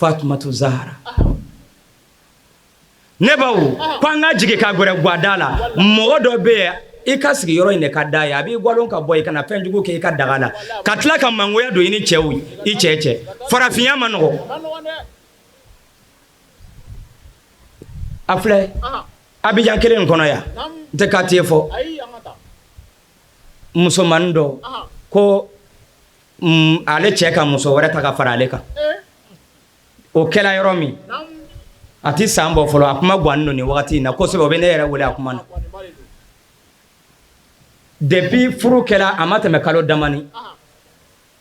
Fatumatu Zahra ne bawo ko an ka jigi ka gɔrɛ guada la mɔgɔ dɔ bɛ yen i ka sigi yɔrɔ in de ka da ye a b'i gwalon ka bɔ i kana fɛn jugu kɛ i ka daga la ka tila ka mangoya don i ni cɛw i cɛ farafinya ma nɔgɔ a filɛ Abidjan kelen kɔnɔ yan n tɛ quartier fɔ musomanin dɔ ko ale cɛ ka muso wɛrɛ ta ka fara ale kan o kɛla yɔrɔ min a ti san bɔ fɔlɔ a kuma guani no ni wagati in na kosɛbɛ o bɛ ne yɛrɛ wele a kuma na depuis furu kɛla a ma tɛmɛ kalo damani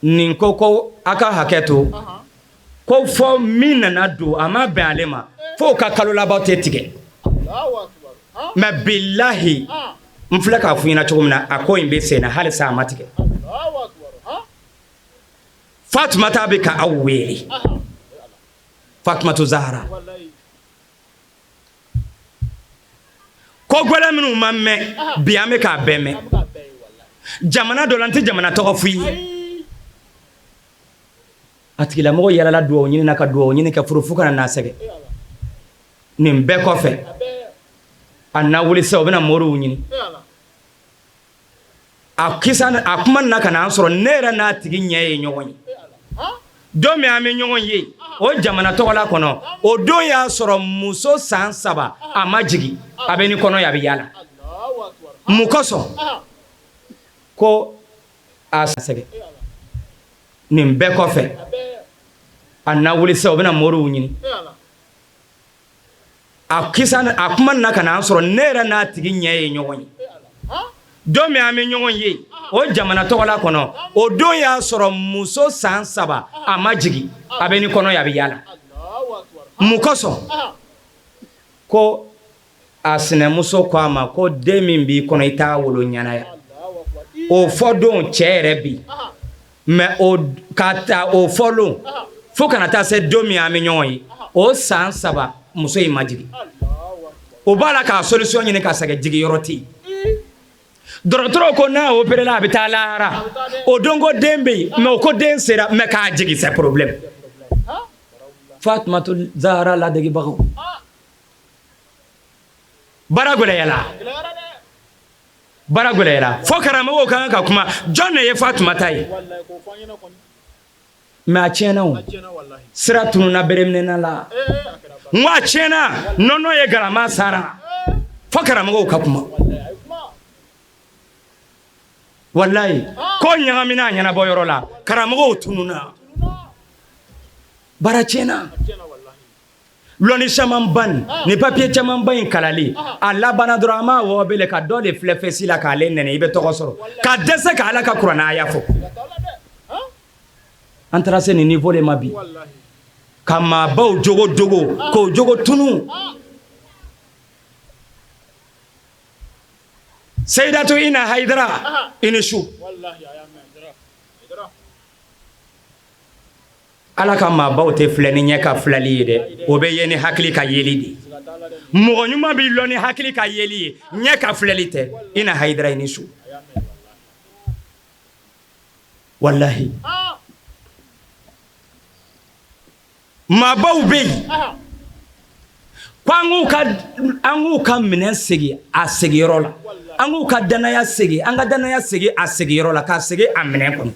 nin ko a ka hakɛ to ko fɔ min nana don a ma bɛn ale ma fo ka kalo laban tɛ tigɛ mais billahi n filɛ k'a fɔ ɲɛna cogo min na a ko in bɛ sen na hali sa a ma tigɛ Fatumata bɛ ka aw wele Fatumatu Zahra ko gwɛlɛ minnu ma mɛn bi an bɛ k'a bɛɛ mɛn jamana dɔ la n tɛ jamana tɔgɔ f'i ye a tigilamɔgɔ yalala dugawu ɲini na ka dugawu ɲini kɛ furu fo kana n'a sɛgɛ nin bɛɛ kɔfɛ a na wuli sisan u bɛna moriw ɲini a kuma na ka na an sɔrɔ ne yɛrɛ n'a tigi ɲɛ ye ɲɔgɔn ye don min an bɛ ɲɔgɔn ye o jamana tɔgɔla kɔnɔ o don y'a sɔrɔ muso san 3 a ma jigi a bɛ ni kɔnɔ ye a bɛ yaala mun kosɔn ko a sɛgɛ nin bɛɛ kɔfɛ a na wuli sisan u bɛna moriw ɲini a kuma na ka na an sɔrɔ ne yɛrɛ n'a tigi ɲɛ ye ɲɔgɔn ye don min an bɛ ɲɔgɔn ye o jamana tɔgɔla kɔnɔ o don y'a sɔrɔ muso san 3 a ma jigi a bɛ ni kɔnɔ ye a bɛ yaala mun kosɔn ko a sinamuso ko a ma ko den min b'i kɔnɔ i t'a wolo ɲanaya o fɔ don cɛ yɛrɛ bi mais ka ta o fɔlon fo kana taa se don min an bɛ ɲɔgɔn ye o san 3 muso in ma jigi o b'a la k'a solution ɲini ka sɛgɛ jigi yɔrɔ tɛ yen dɔgɔtɔrɔ ko n'a opéré la a bɛ taa lahara o don ko den bɛ yen mais o ko den sera mais k'a jigi c'est problème Fatumatu Zahra ladegibagaw bara gɛlɛyara fo karamɔgɔw ka kan ka kuma jɔn de ye Fatumata ye mais a tiɲɛna o sira tununa bereminɛna la n ko a tiɲɛna nɔnɔ ye galama sara fo karamɔgɔw ka kuma wallahi ko ɲagamina a ɲɛnabɔ yɔrɔ la karamɔgɔw tununa bara tiɲɛna lɔnni caman ban ni papier caman ban in kalali a labanna dɔrɔn an m'a wɔbele ka dɔ de filɛ fɛsi la k'ale nɛnɛ i bɛ tɔgɔ sɔrɔ ka dɛsɛ ka ala ka kuranaya fɔ an taara se nin niveau de ma bi ka maabaw jogo k'o jogo tunu Sayyidatu Ina Haidara i ni su ala ka maabaw tɛ filɛ ni ɲɛ ka filɛli ye dɛ o bɛ ye ni hakili ka yeli de mɔgɔ ɲuman b'i lɔ ni hakili ka yeli ye ɲɛ ka filɛli tɛ Ina Haidara i ni su wallahi maabaw bɛ yen ko an k'u ka minɛn segin a sigiyɔrɔ la an k'u ka danaya segin an ka danaya segin a sigiyɔrɔ la k'a segin a minɛn kɔnɔ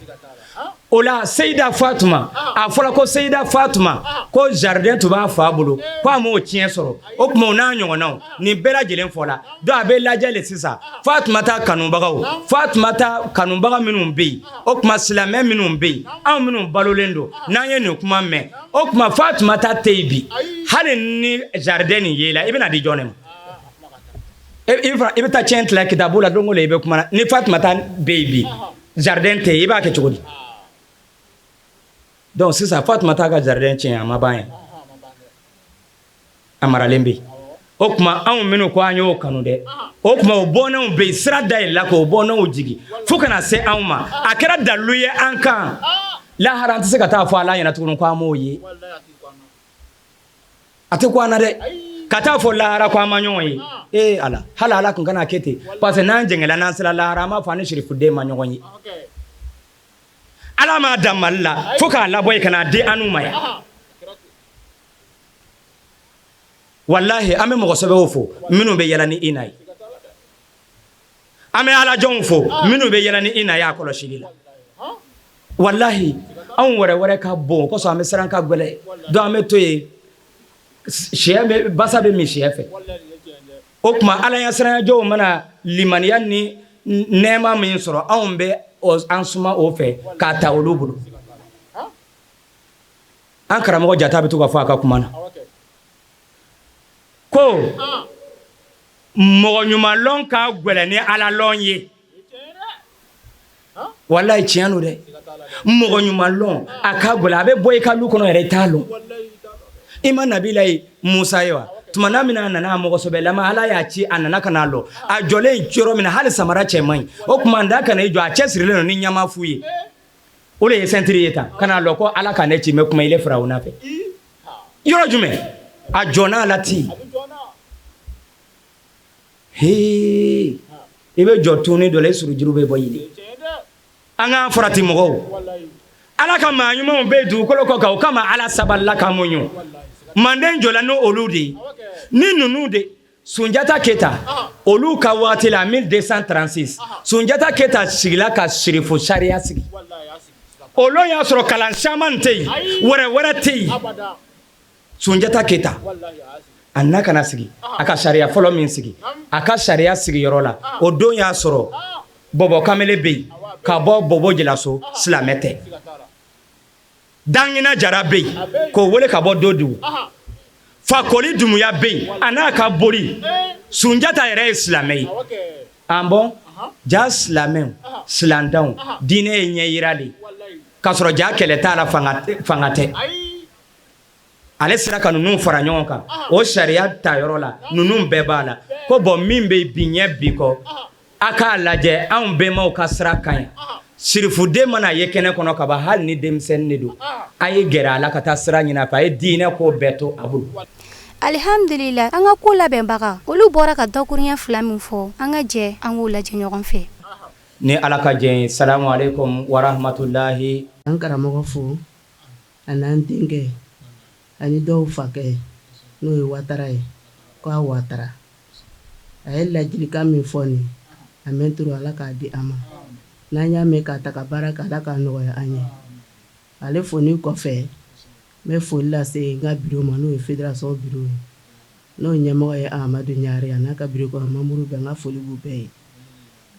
o la Seyida Fatuma a fɔra ko Seyida Fatuma ko jardin tun b'a fa bolo ko a m'o tiɲɛ sɔrɔ o tuma o n'a ɲɔgɔnnaw nin bɛɛ lajɛlen fɔla donc a bɛ lajɛ le sisan Fatumata kanubagaw Fatumata kanubaga minnu bɛ yen o tuma silamɛ minnu bɛ yen anw minnu balolen don n'an ye nin kuma mɛn o tuma Fatumata tɛ yen bi hali ni jardin nin ye la i bɛna di jɔn de ma i bɛ taa tiɲɛ tila kitabu la don o don i bɛ kuma na ni Fatumata bɛ yen bi jardin tɛ yen i b'a kɛ cogo di donc sisan Fatumata ka jardin tiɲɛ a ma ban yan a maralen bɛ yen o tuma anw minnu ko an y'o kanu dɛ o tuma o bɔnnenw bɛ yen sira dayɛlɛla k'o bɔnnenw jigi fo kana se anw ma a kɛra dalilu ye an kan lahara an tɛ se ka taa fɔ Ala ɲɛna tuguni ko an m'o ye a tɛ ko an na dɛ ka taa fɔ lahara ko an ma ɲɔgɔn ye Ala hali Ala tun kana kɛ ten parce que n'an jɛngɛla n'an sera lahara an b'a fɔ an ni Sherifuden ma ɲɔgɔn ye Ala m'a dan Mali la fo k'a labɔ yen ka n'a di an n'u ma yan wallahi an bɛ mɔgɔ sɛbɛw fo minnu bɛ yɛlɛ ni i na ye an bɛ alajanw fo minnu bɛ yɛlɛ ni i na ye a kɔlɔsili la wallahi anw wɛrɛ ka bon kosɔn an bɛ siran ka gɛlɛ donc an bɛ to yen basa bɛ min sɛ fɛ o tuma ala ya siranjɛw mana limaniya ni nɛɛma min sɔrɔ anw bɛ an suma o fɛ k'a ta olu bolo an karamɔgɔ Jata bɛ to ka fɔ a ka kuma na ko mɔgɔ ɲumanlɔn ka gɛlɛn ni alalɔn ye wallahi tiɲɛ don dɛ mɔgɔ ɲumanlɔn a ka gɛlɛn a bɛ bɔ i ka du kɔnɔ yɛrɛ i t'a lɔn i ma nabila ye Musa ye wa tuma na mina nana mɔgɔ sɛbɛlama ala y'a ci a nana ka n'a lɔ a jɔlen yɔrɔ min na hali samara cɛ man ɲi o tuma da kana i jɔ a cɛ sirilen don ni ɲama fu ye o de ye sentiri ye tan kana lɔ ko ala ka ne ci mɛ kuma ile Firawuna fɛ yɔrɔ jumɛn a jɔnna ala ti i bɛ jɔ tuni dɔ la i surujuru bɛ bɔ yili an k'an farati mɔgɔw ala ka maa ɲumanw bɛ dugukolo kɔ kan o kama ala sabalila ka muɲu manden jɔla n'o olu de ye ni ninnu de Sunjata Keyita olu ka waati la 1236 Sunjata Keyita sigila ka sirifo sariya sigi olu y'a sɔrɔ kalan caman tɛ yen wɛrɛ tɛ yen Sunjata Keyita a na kana sigi a ka sariya fɔlɔ min sigi a ka sariya sigiyɔrɔ la o don y'a sɔrɔ bɔbɔ kamele bɛ yen ka bɔ bɔbɔ jelaso silamɛ tɛ Dangina Jara bɛ yen k'o wele ka bɔ Dodugu Fakoli Dumuya bɛ yen a n'a ka bori Sunjata yɛrɛ ye silamɛ ye an bɔn ja silamɛw silantanw diinɛ ye ɲɛ yira de k'a sɔrɔ ja kɛlɛ t'a la fanga tɛ ale sera ka ninnu fara ɲɔgɔn kan o sariya ta yɔrɔ la ninnu bɛɛ b'a la ko bon min bɛ bi ɲɛ bi kɔ a k'a lajɛ anw bɛnbaw ka sira ka ɲi sirifuden mana ye kɛnɛ kɔnɔ ka ban hali ni denmisɛnnin de don a ye gɛrɛ a la ka taa sira ɲini a fɛ a ye diinɛ ko bɛɛ to a bolo alhamdulillah an ka ko labɛnbaga olu bɔra ka dakurunya 2 min fɔ an ka jɛ an k'o lajɛ ɲɔgɔn fɛ ni ala ka jɛ salamu alaikum wa rahmatulahi an karamɔgɔ fo an'an denkɛ ani dɔw fakɛ n'o ye Watara ye ko a Watara a ye ladilikan min fɔ nin a mɛn turu ala k'a di a ma n'an y'a mɛn k'a ta ka baara k'a la k'a nɔgɔya an ye ale foni kɔfɛ n bɛ foli lase n ka biro ma n'o ye fédération biro ye n'o ɲɛmɔgɔ ye Ahamadu Ɲare a n'a ka biro kɔnɔ mamuru bɛɛ n ka foli b'u bɛɛ ye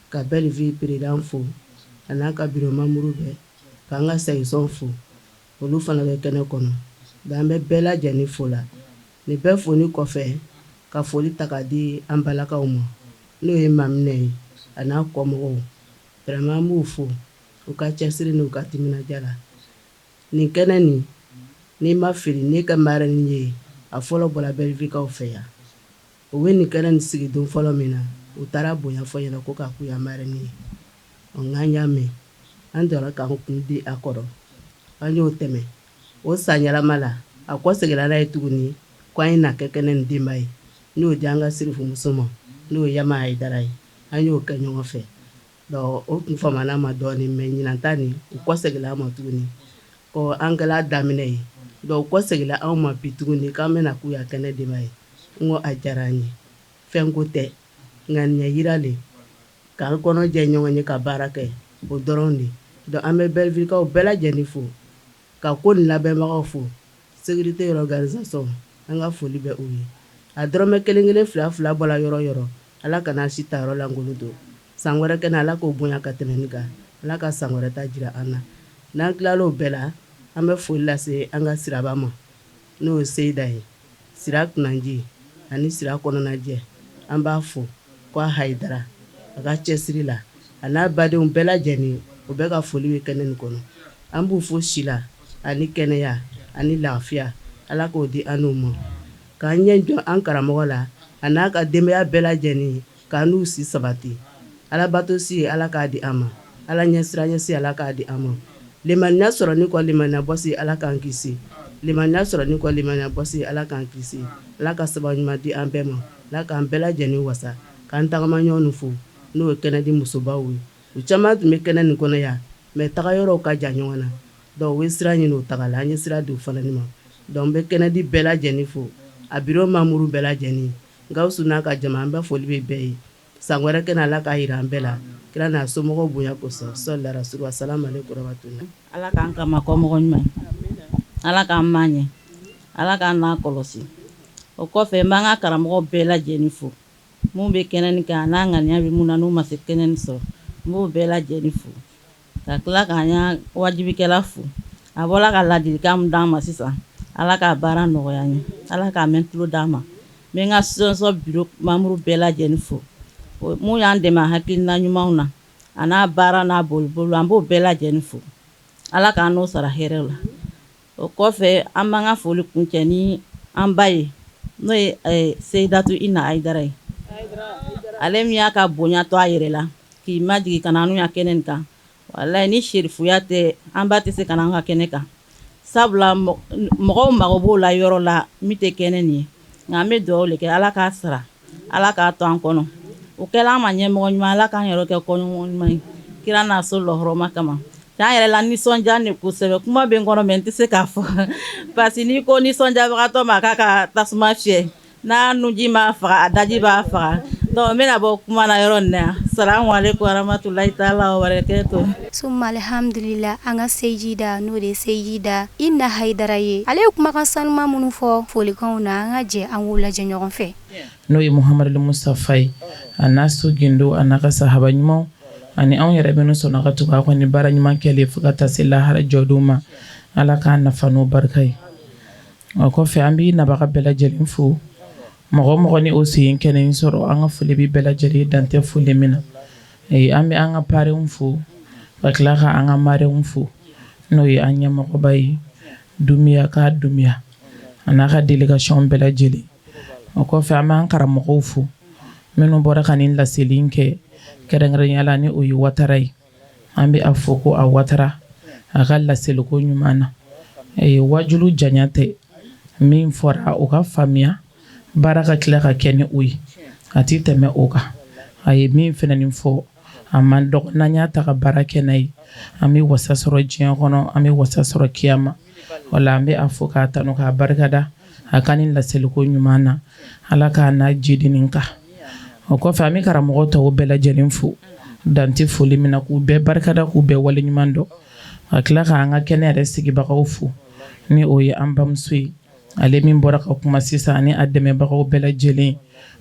ka Belle-Ville président fo a n'a ka biro mamuru bɛɛ k'an ka section fo olu fana bɛ kɛnɛ kɔnɔ an bɛ bɛɛ lajɛlen fo la nin bɛɛ foni kɔfɛ ka foli ta ka di an balakaw ma n'o ye Maminɛ ye a n'a kɔmɔgɔw vraiment an b'u fo u ka cɛsiri n'u ka timinadiya la nin kɛnɛ nin n'i ma fili ne ka marraine ye a fɔlɔ bɔra Belle-Ville kaw fɛ yan u bɛ nin kɛnɛ nin sigi don fɔlɔ min na u taara bonya fɔ ɲɛna ko k'a k'u ya marraine ye n'an y'a mɛn an dɔra k'an kun di a kɔrɔ an y'o tɛmɛ o san yɛlɛma la a kɔ seginna n'a ye tuguni ko an ye na kɛ kɛnɛ nin denba ye n'o di an ka sirifumuso ma n'o ye Yama Hayidara ye an y'o kɛ ɲɔgɔn fɛ donc o tun famana ma dɔɔnin mais ɲinan ta nin u kɔ seginna an ma tuguni ko an kɛla daminɛ ye donc u kɔ seginna anw ma bi tuguni k'an bɛna k'u ya kɛnɛ denba ye n ko a diyara an ye fɛn ko tɛ nka nin ye yira le k'an kɔnɔ jɛ ɲɔgɔn ye ka baara kɛ o dɔrɔn de donc an bɛ Belle-Ville kaw bɛɛ lajɛlen fo ka ko nin labɛnbagaw fo sécurité organisation an ka foli bɛ u ye a dɔrɔmɛ 1 1 2 2 bɔla yɔrɔ yɔrɔ ala kana si ta yɔrɔ langolo don san wɛrɛ kɛnɛ ala k'o bonya ka tɛmɛ nin kan ala ka san wɛrɛ ta jira an na n'an tilal'o bɛɛ la an bɛ foli lase an ka siraba ma n'o ye Seyida ye sira kunanji ani sira kɔnɔnajɛ an b'a fo ko a Hayidara a ka cɛsiri la a n'a badenw bɛɛ lajɛlen o bɛ ka foli bɛ kɛnɛ nin kɔnɔ an b'u fo si la ani kɛnɛya ani lafiya ala k'o di an n'u ma k'an ɲɛ jɔ an karamɔgɔ la a n'a ka denbaya bɛɛ lajɛlen k'an n'u si sabati ala bato si ye ala k'a di an ma ala ɲɛsira ɲɛsi ala k'a di an ma limaniya sɔrɔ ni kɔ limaniya bɔsi ala k'an kisi limaniya sɔrɔ ni kɔ limaniya bɔsi ala k'an kisi ala ka sababa ɲuman di an bɛɛ ma ala k'an bɛɛ lajɛlen wasa k'an tagama ɲɔgɔn fo n'o ye kɛnɛ di musobaw ye u caman tun bɛ kɛnɛ nin kɔnɔ yan mais taga yɔrɔw ka jan ɲɔgɔn na donc u ye sira ɲini o taga la an ye sira di u fana ma donc n bɛ kɛnɛ di bɛɛ lajɛlen fo a biro mamuru bɛɛ lajɛlen Gawusu n'a ka jama an bɛ foli bɛ bɛɛ ye san wɛrɛ kɛnɛ Ala k'a yira an bɛɛ la kira n'a somɔgɔw bonya kosɔn sɔli rasulu wasalamu aleykum warahmatullahi Ala k'an kama kɔmɔgɔ ɲuman Ala k'an maɲɛ Ala k'an n'a kɔlɔsi o kɔfɛ n b'an ka karamɔgɔ bɛɛ lajɛlen fo mun bɛ kɛnɛ kan n'a ŋaniya bɛ mun na n'u ma se kɛnɛ sɔrɔ n b'o bɛɛ lajɛlen fo ka tila k'an ya wajibikɛla fo a bɔla ka ladilikan min d'an ma sisan Ala k'a baara nɔgɔya n ye Ala k'a mɛn tulo d'an ma n bɛ n ka sɔnsɔn biro membre bɛɛ lajɛlen fo mun y'an dɛmɛ hakilina ɲumanw na a n'a baara n'a bolibolo an b'o bɛɛ lajɛlen fo Ala k'an n'o sara hɛrɛ la o kɔfɛ an b'an ka foli kuncɛ ni an ba ye n'o ye Seyidatu Ina Ayidara ye ale min y'a ka bonya to a yɛrɛ la k'i majigin ka na n'u ya kɛnɛ kan walayi ni serifuya tɛ an ba tɛ se ka na an ka kɛnɛ kan sabula mɔgɔw mago b'o la yɔrɔ la min tɛ kɛnɛ nin ye nka an bɛ dugawu de kɛ Ala k'a sara Ala k'a to an kɔnɔ o kɛla an ma ɲɛmɔgɔ ɲuman Ala k'an yɛrɛ kɛ kɔɲɔmɔgɔ ɲuman ye kira n'a so lɔhɔrɔma kama an yɛrɛ la nisɔndiya de kosɛbɛ kuma bɛ n kɔnɔ mɛ n tɛ se k'a fɔ parce que n'i ko nisɔndiyabagatɔ ma k'a ka tasuma fiyɛ n'a nuji ma faga a daji b'a faga donc n bɛna bɔ kuma na yɔrɔ nin na yan salamu aleykum warahmatulahi taala wa barakatuh summa alhamdulillah an ka Seyida n'o de ye Seyida Ina Ayidara ye ale ye kumakan sanuma minnu fɔ folikanw na an ka jɛ an k'u lajɛ ɲɔgɔn fɛ n'o ye Muhamadu Mustafa ye a n'a so gindo a n'a ka sahaba ɲumanw ani anw yɛrɛ minnu sɔnna ka tugu a kɔ ni baara ɲuman kɛlen fo ka taa se lahara jɔdon ma Ala k'a nafa n'o barika ye o kɔfɛ an bɛ nabaga bɛɛ lajɛlen fo mɔgɔ mɔgɔ ni o sen kɛnɛ in sɔrɔ an ka foli bɛ bɛɛ lajɛlen dantɛ foli min na an bɛ an ka parenw fo ka tila ka an ka marrenw fo n'o ye an ɲɛmɔgɔba ye Dumiya k'a Dumiya a n'a ka délégation bɛɛ lajɛlen o kɔfɛ an b'an karamɔgɔw fo minnu bɔra ka nin laseli kɛ kɛrɛnkɛrɛnnenya la ni o ye Watara ye an bɛ a fɔ ko a Watara a ka laseliko ɲuman na wajulu janya tɛ min fɔra o ka faamuya baara ka tila ka kɛ ni o ye a ti tɛmɛ o kan a ye min fɛnɛ nin fɔ a man dɔgɔ n'an y'a ta ka baara kɛ n'a ye an bɛ wasa sɔrɔ diɲɛ kɔnɔ an bɛ wasa sɔrɔ kiyama wala an bɛ a fɔ k'a tanu k'a barikada a ka nin laseliko ɲuman na Ala k'a n'a jidinin kan o kɔfɛ an bɛ karamɔgɔ tɔw bɛɛ lajɛlen fo dante foli min na k'u bɛɛ barikada k'u bɛɛ waleɲuman dɔn ka tila k'an ka kɛnɛ yɛrɛ sigibagaw fo ni o ye an bamuso ye ale min bɔra ka kuma sisan ani a dɛmɛbagaw bɛɛ lajɛlen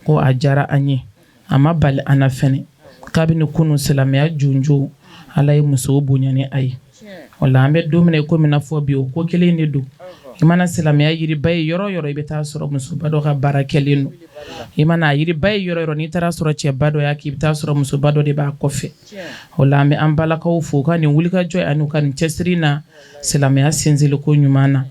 ko a diyara an ye a ma bali an na fɛnɛ kabini kunu silamɛya junjo Ala ye musow bonya ni a ye wala an bɛ don min na komi n'a fɔ bi o ko kelen de don i mana silamɛya yiriba ye yɔrɔ yɔrɔ i bɛ taa sɔrɔ musoba dɔ ka baara kɛlen don i mana a yiriba ye yɔrɔ yɔrɔ n'i taara sɔrɔ cɛba dɔ y'a k'i bɛ taa sɔrɔ musoba dɔ de b'a kɔfɛ o la an bɛ an balakaw fo ka nin wulikajɔ ani ka nin cɛsiri na silamɛya sinsinliko ɲuman na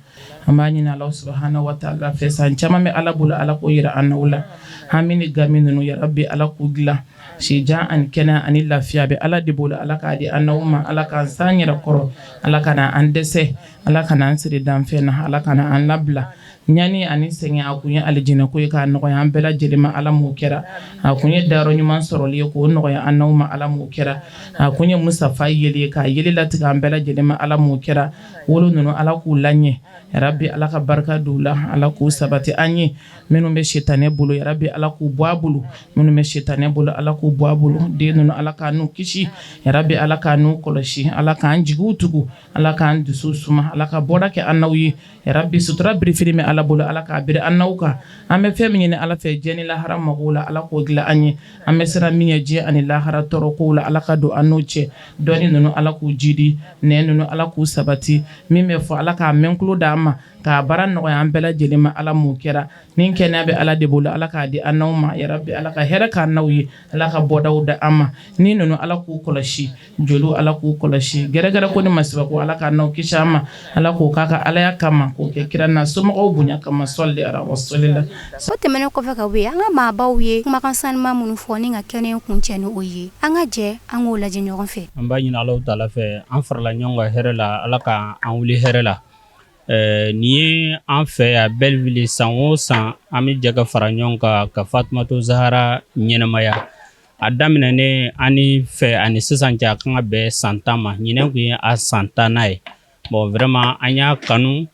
an b'a ɲini Ala subahanahu wa taala fɛ san caman bɛ Ala bolo Ala k'o yira an n'o la hami ni gami ninnu yarabi Ala k'u dilan sijan ani kɛnɛya ani lafiya bɛ Ala de bolo Ala k'a di an n'aw ma Ala k'an san yɛrɛ kɔrɔ Ala kana an dɛsɛ Ala kana an siri danfɛn na Ala kana an labila ɲani ani sɛgɛn a kun ye alijinɛ ko ye k'a nɔgɔya an bɛɛ lajɛlen ma Ala m'o kɛra a kun ye dayɔrɔ ɲuman sɔrɔli ye k'o nɔgɔya an n'aw ma Ala m'o kɛra a kun ye Musafa yeli ye k'a yeli latigɛ an bɛɛ lajɛlen ma Ala m'o kɛra wolo ninnu Ala k'u laɲɛ yarabi Ala ka barika don u la Ala k'u sabati an ye minnu bɛ sitanɛ bolo yarabi Ala k'u bɔ a bolo minnu bɛ sitanɛ bolo Ala k'u bɔ a bolo den ninnu Ala k'a n'u kisi yarabi Ala k'a n'u kɔlɔsi Ala k'an jigiw tugu Ala k'an dusu suma Ala ka bɔda kɛ an n'aw ye yarabi sutura birifiri min Ala bolo Ala k'a biri an n'aw kan an bɛ fɛn min ɲini Ala fɛ diɲɛ ni lahara mɔgɔw la Ala k'o dilan an ye an bɛ siran min ɲɛ diɲɛ ani lahara tɔɔrɔkow la Ala ka don an n'o cɛ dɔɔni ninnu Ala k'u jidi nɛn ninnu Ala k'u sabati min bɛ fɔ Ala k'a mɛn tulo d'an ma k'a baara nɔgɔya an bɛɛ lajɛlen ma Ala m'o kɛra nin kɛnɛya bɛ Ala de bolo Ala k'a di an n'aw ma yarabi Ala ka hɛrɛ k'an n'aw ye Ala ka bɔdaw da an ma ni ninnu Ala k'u kɔlɔsi joliw Ala k'u kɔlɔsi gɛrɛgɛrɛ ko ni masiba ko Ala k'a n'aw kisi an ma Ala k'o k'a ka Alaya kama k'o kɛ kira n'a somɔgɔw bonya kama sɔli ala wa sɔli la o tɛmɛnen kɔfɛ ka bɔ yen an ka maabaw ye kumakan sanuma minnu fɔ ni ka kɛnɛ kuncɛ ni o ye an ka jɛ an k'o lajɛ ɲɔgɔn fɛ an b'a ɲini Alahu taala fɛ an farala ɲɔgɔn kan hɛrɛ la Ala ka an wuli hɛrɛ la nin ye an fɛ yan Belleville san o san an bɛ jɛ ka fara ɲɔgɔn kan ka Fatumata Zahara ɲɛnɛmaya a daminɛnen ani fɛ ani sisan cɛ a kan ka bɛn san 10 ma ɲinɛ kun ye a san 10nan ye bon vraiment an y'a kanu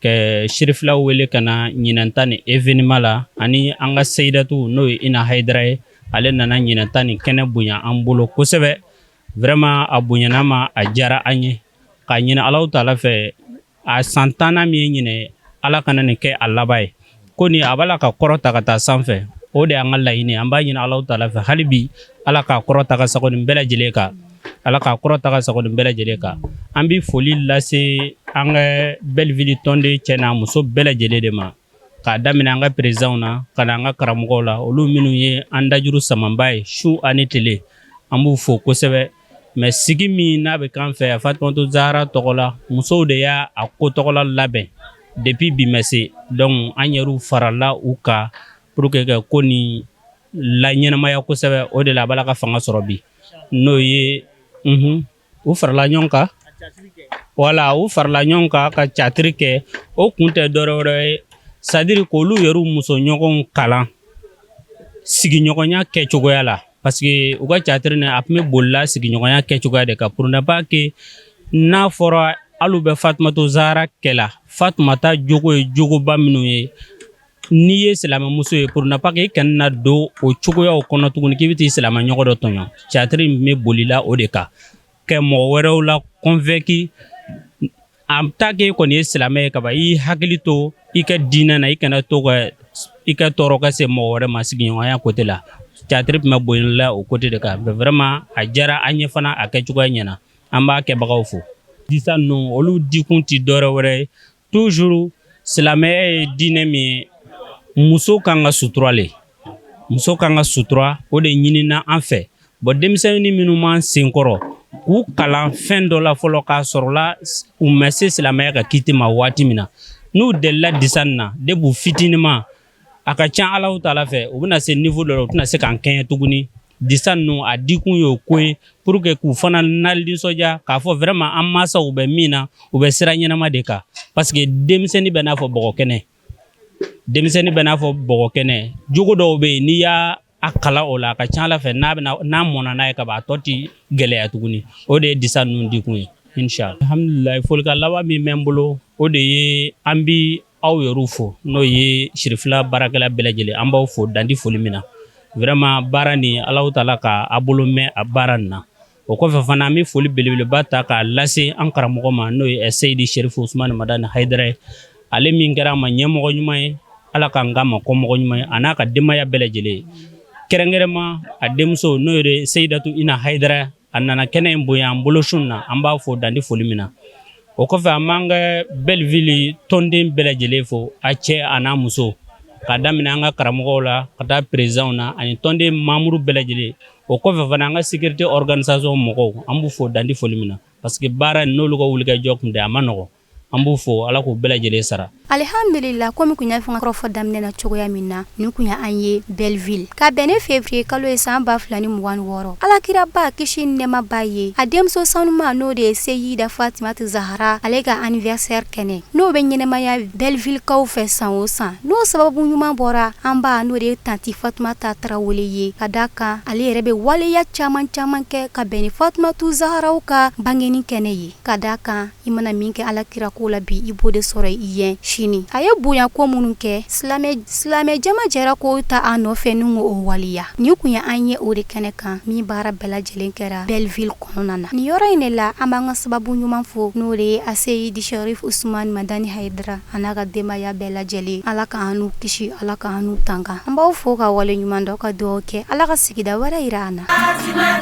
ke shirifla wele kana ɲinanta ni événement la ani an ka Seydatu n'o ye Ina Haidara ye ale nana ɲinanta ni kɛnɛ bonya an bolo kosɛbɛ vraiment a bonyana ma a diyara an ye ka ɲini Alahu Taala fɛ a san 10nan min ye ɲinɛ Ala kana nin kɛ a laban ye ko ni a b'a ka kɔrɔta ka taa sanfɛ o de y'an ka laɲini an b'a ɲini Alahu Taala fɛ hali bi Ala k'a kɔrɔta ka sago nin bɛɛ lajɛlen kan Ala k'a kɔrɔta ka sago nin bɛɛ lajɛlen kan an bɛ foli lase an ka Belleville tɔnden cɛ n'a muso bɛɛ lajɛlen de ma k'a daminɛ an ka présidentw na ka na an ka karamɔgɔw la olu minnu ye an dajuru samanba ye su ani tile an b'u fo kosɛbɛ mais sigi min n'a bɛ k'an fɛ Fatumata Zahara tɔgɔ la musow de y'a ko tɔgɔla labɛn depuis bi ma se donc an yɛrɛw farala u kan pour que ko nin la ɲɛnamaya kosɛbɛ o de la a b'a la ka fanga sɔrɔ bi n'o ye u farala ɲɔgɔn kan voilà u farala ɲɔgɔn kan ka catiri kɛ o kun tɛ dɔwɛrɛ ye c'est à dire k'olu yɛrɛw musoɲɔgɔnw kalan sigiɲɔgɔnya kɛcogoya la parce que u ka catiri ni a tun bɛ bolila sigiɲɔgɔnya kɛcogoya de kan pour ne pas que n'a fɔra hali bɛ Fatumata Zahara kɛla Fatumata jogo ye jogoba minnu ye n'i ye silamɛmuso ye pour ne pas que i kana na don o cogoyaw kɔnɔ tuguni k'i bɛ t'i silamɛɲɔgɔn dɔ tɔɲɔ catiri min bɛ bolila o de kan kɛ mɔgɔ wɛrɛw la convaincu en tant que kɔni ye silamɛ ye kaban i hakili to i ka diinɛ na i kana to ka i ka tɔɔrɔ ka se mɔgɔ wɛrɛ ma sigiɲɔgɔnya côté la catiri tun bɛ bolila o côté de kan mais vraiment a diyara an ye fana a kɛcogoya ɲɛna an b'a kɛbagaw fo disa ninnu olu dikun tɛ dɔwɛrɛ wɛrɛ ye toujours silamɛya ye diinɛ min ye muso kan ka sutura le muso kan ka sutura o de ɲinina an fɛ bon denmisɛnnin minnu m'an senkɔrɔ k'u kalan fɛn dɔ la fɔlɔ k'a sɔrɔla u ma se silamɛya ka kiti ma waati min na n'u delila disanni na debu fitinin a ka ca Alahu Taala fɛ u bɛna se niveau dɔ la u tɛna se k'an kɛɲɛ tuguni disanni ninnu a dikun y'o ko ye pour que k'u fana nisɔndiya k'a fɔ vraiment an mansaw bɛ min na u bɛ sira ɲɛnama de kan parce que denmisɛnnin bɛ n'a fɔ bɔgɔkɛnɛ denmisɛnnin bɛ n'a fɔ bɔgɔkɛnɛ jogo dɔw bɛ yen n'i y'a kala o la a ka ca Ala fɛ n'a mɔna n'a ye kaban a tɔ tɛ gɛlɛya tuguni o de ye disa ninnu dikun ye inshallah alhamdulilayi folikan laban min bɛ n bolo o de ye an bi aw yɛrɛw fo n'o ye sirifila baarakɛla bɛɛ lajɛlen an b'aw fo dandi foli min na vraiment baara nin Alahu Taala ka a bolo mɛn a baara nin na o kɔfɛ fana an bɛ foli belebeleba ta k'a lase an karamɔgɔ ma n'o ye Seydi Sherif Usmani Madani Haidara ye ale min kɛra a ma ɲɛmɔgɔ ɲuman ye Ala k'an k'a ma kɔmɔgɔ ɲuman ye a n'a ka denbaya bɛɛ lajɛlen kɛrɛnkɛrɛnma a denmuso n'o ye Seydatu Ina Haidara a nana kɛnɛ in bonya an bolo sun na an b'a fo dandi foli min na o kɔfɛ an b'an ka Belleville tɔnden bɛɛ lajɛlen fo a cɛ a n'a muso ka daminɛ an ka karamɔgɔw la ka taa présidentw na ani tɔnden membre bɛɛ lajɛlen o kɔfɛ fana an ka sécurité organisation mɔgɔw an b'u fo dandi foli min na parce que baara n'olu ka wulikajɔ kun tɛ a ma nɔgɔ an b'u fo Ala k'u bɛɛ lajɛlen sara alhamdulillah komi kun y'a fɔ n ka kɔrɔfɔ daminɛ na cogoya min na nin kun y'an ye Belleville ka bɛn ne février kalo ye san 2026 alakiraba kisi ni nɛɛma b'a ye a denmuso sanuma n'o de ye Seyida Fatumata Zahara ale ka anniversaire kɛnɛ n'o bɛ ɲɛnɛmaya Belleville kaw fɛ san o san n'o sababu ɲuman bɔra an ba n'o de ye tanti Fatumata Tarawele ye ka da kan ale yɛrɛ bɛ waleya caman kɛ ka bɛn ni Fatumata Zaharaw ka bangeni kɛnɛ ye ka da kan i mana min kɛ alakira ko la bi i b'o de sɔrɔ i ye sini a ye bonya ko minnu kɛ silamɛ jama jɛra ko ta a nɔfɛ ni o waliya ni kun ye an ye o de kɛnɛ kan min baara bɛɛ lajɛlen kɛra Belleville kɔnɔna na ni yɔrɔ in de la an b'an ka sababu ɲuman fo n'o de ye Seydi Sherif Usmani Madani Haidara a n'a ka denbaya bɛɛ lajɛlen Ala k'an n'u kisi Ala k'an n'u tanga an b'aw fo ka wale ɲuman dɔ ka dugawu kɛ Ala ka sigida wɛrɛ yira an na Fatima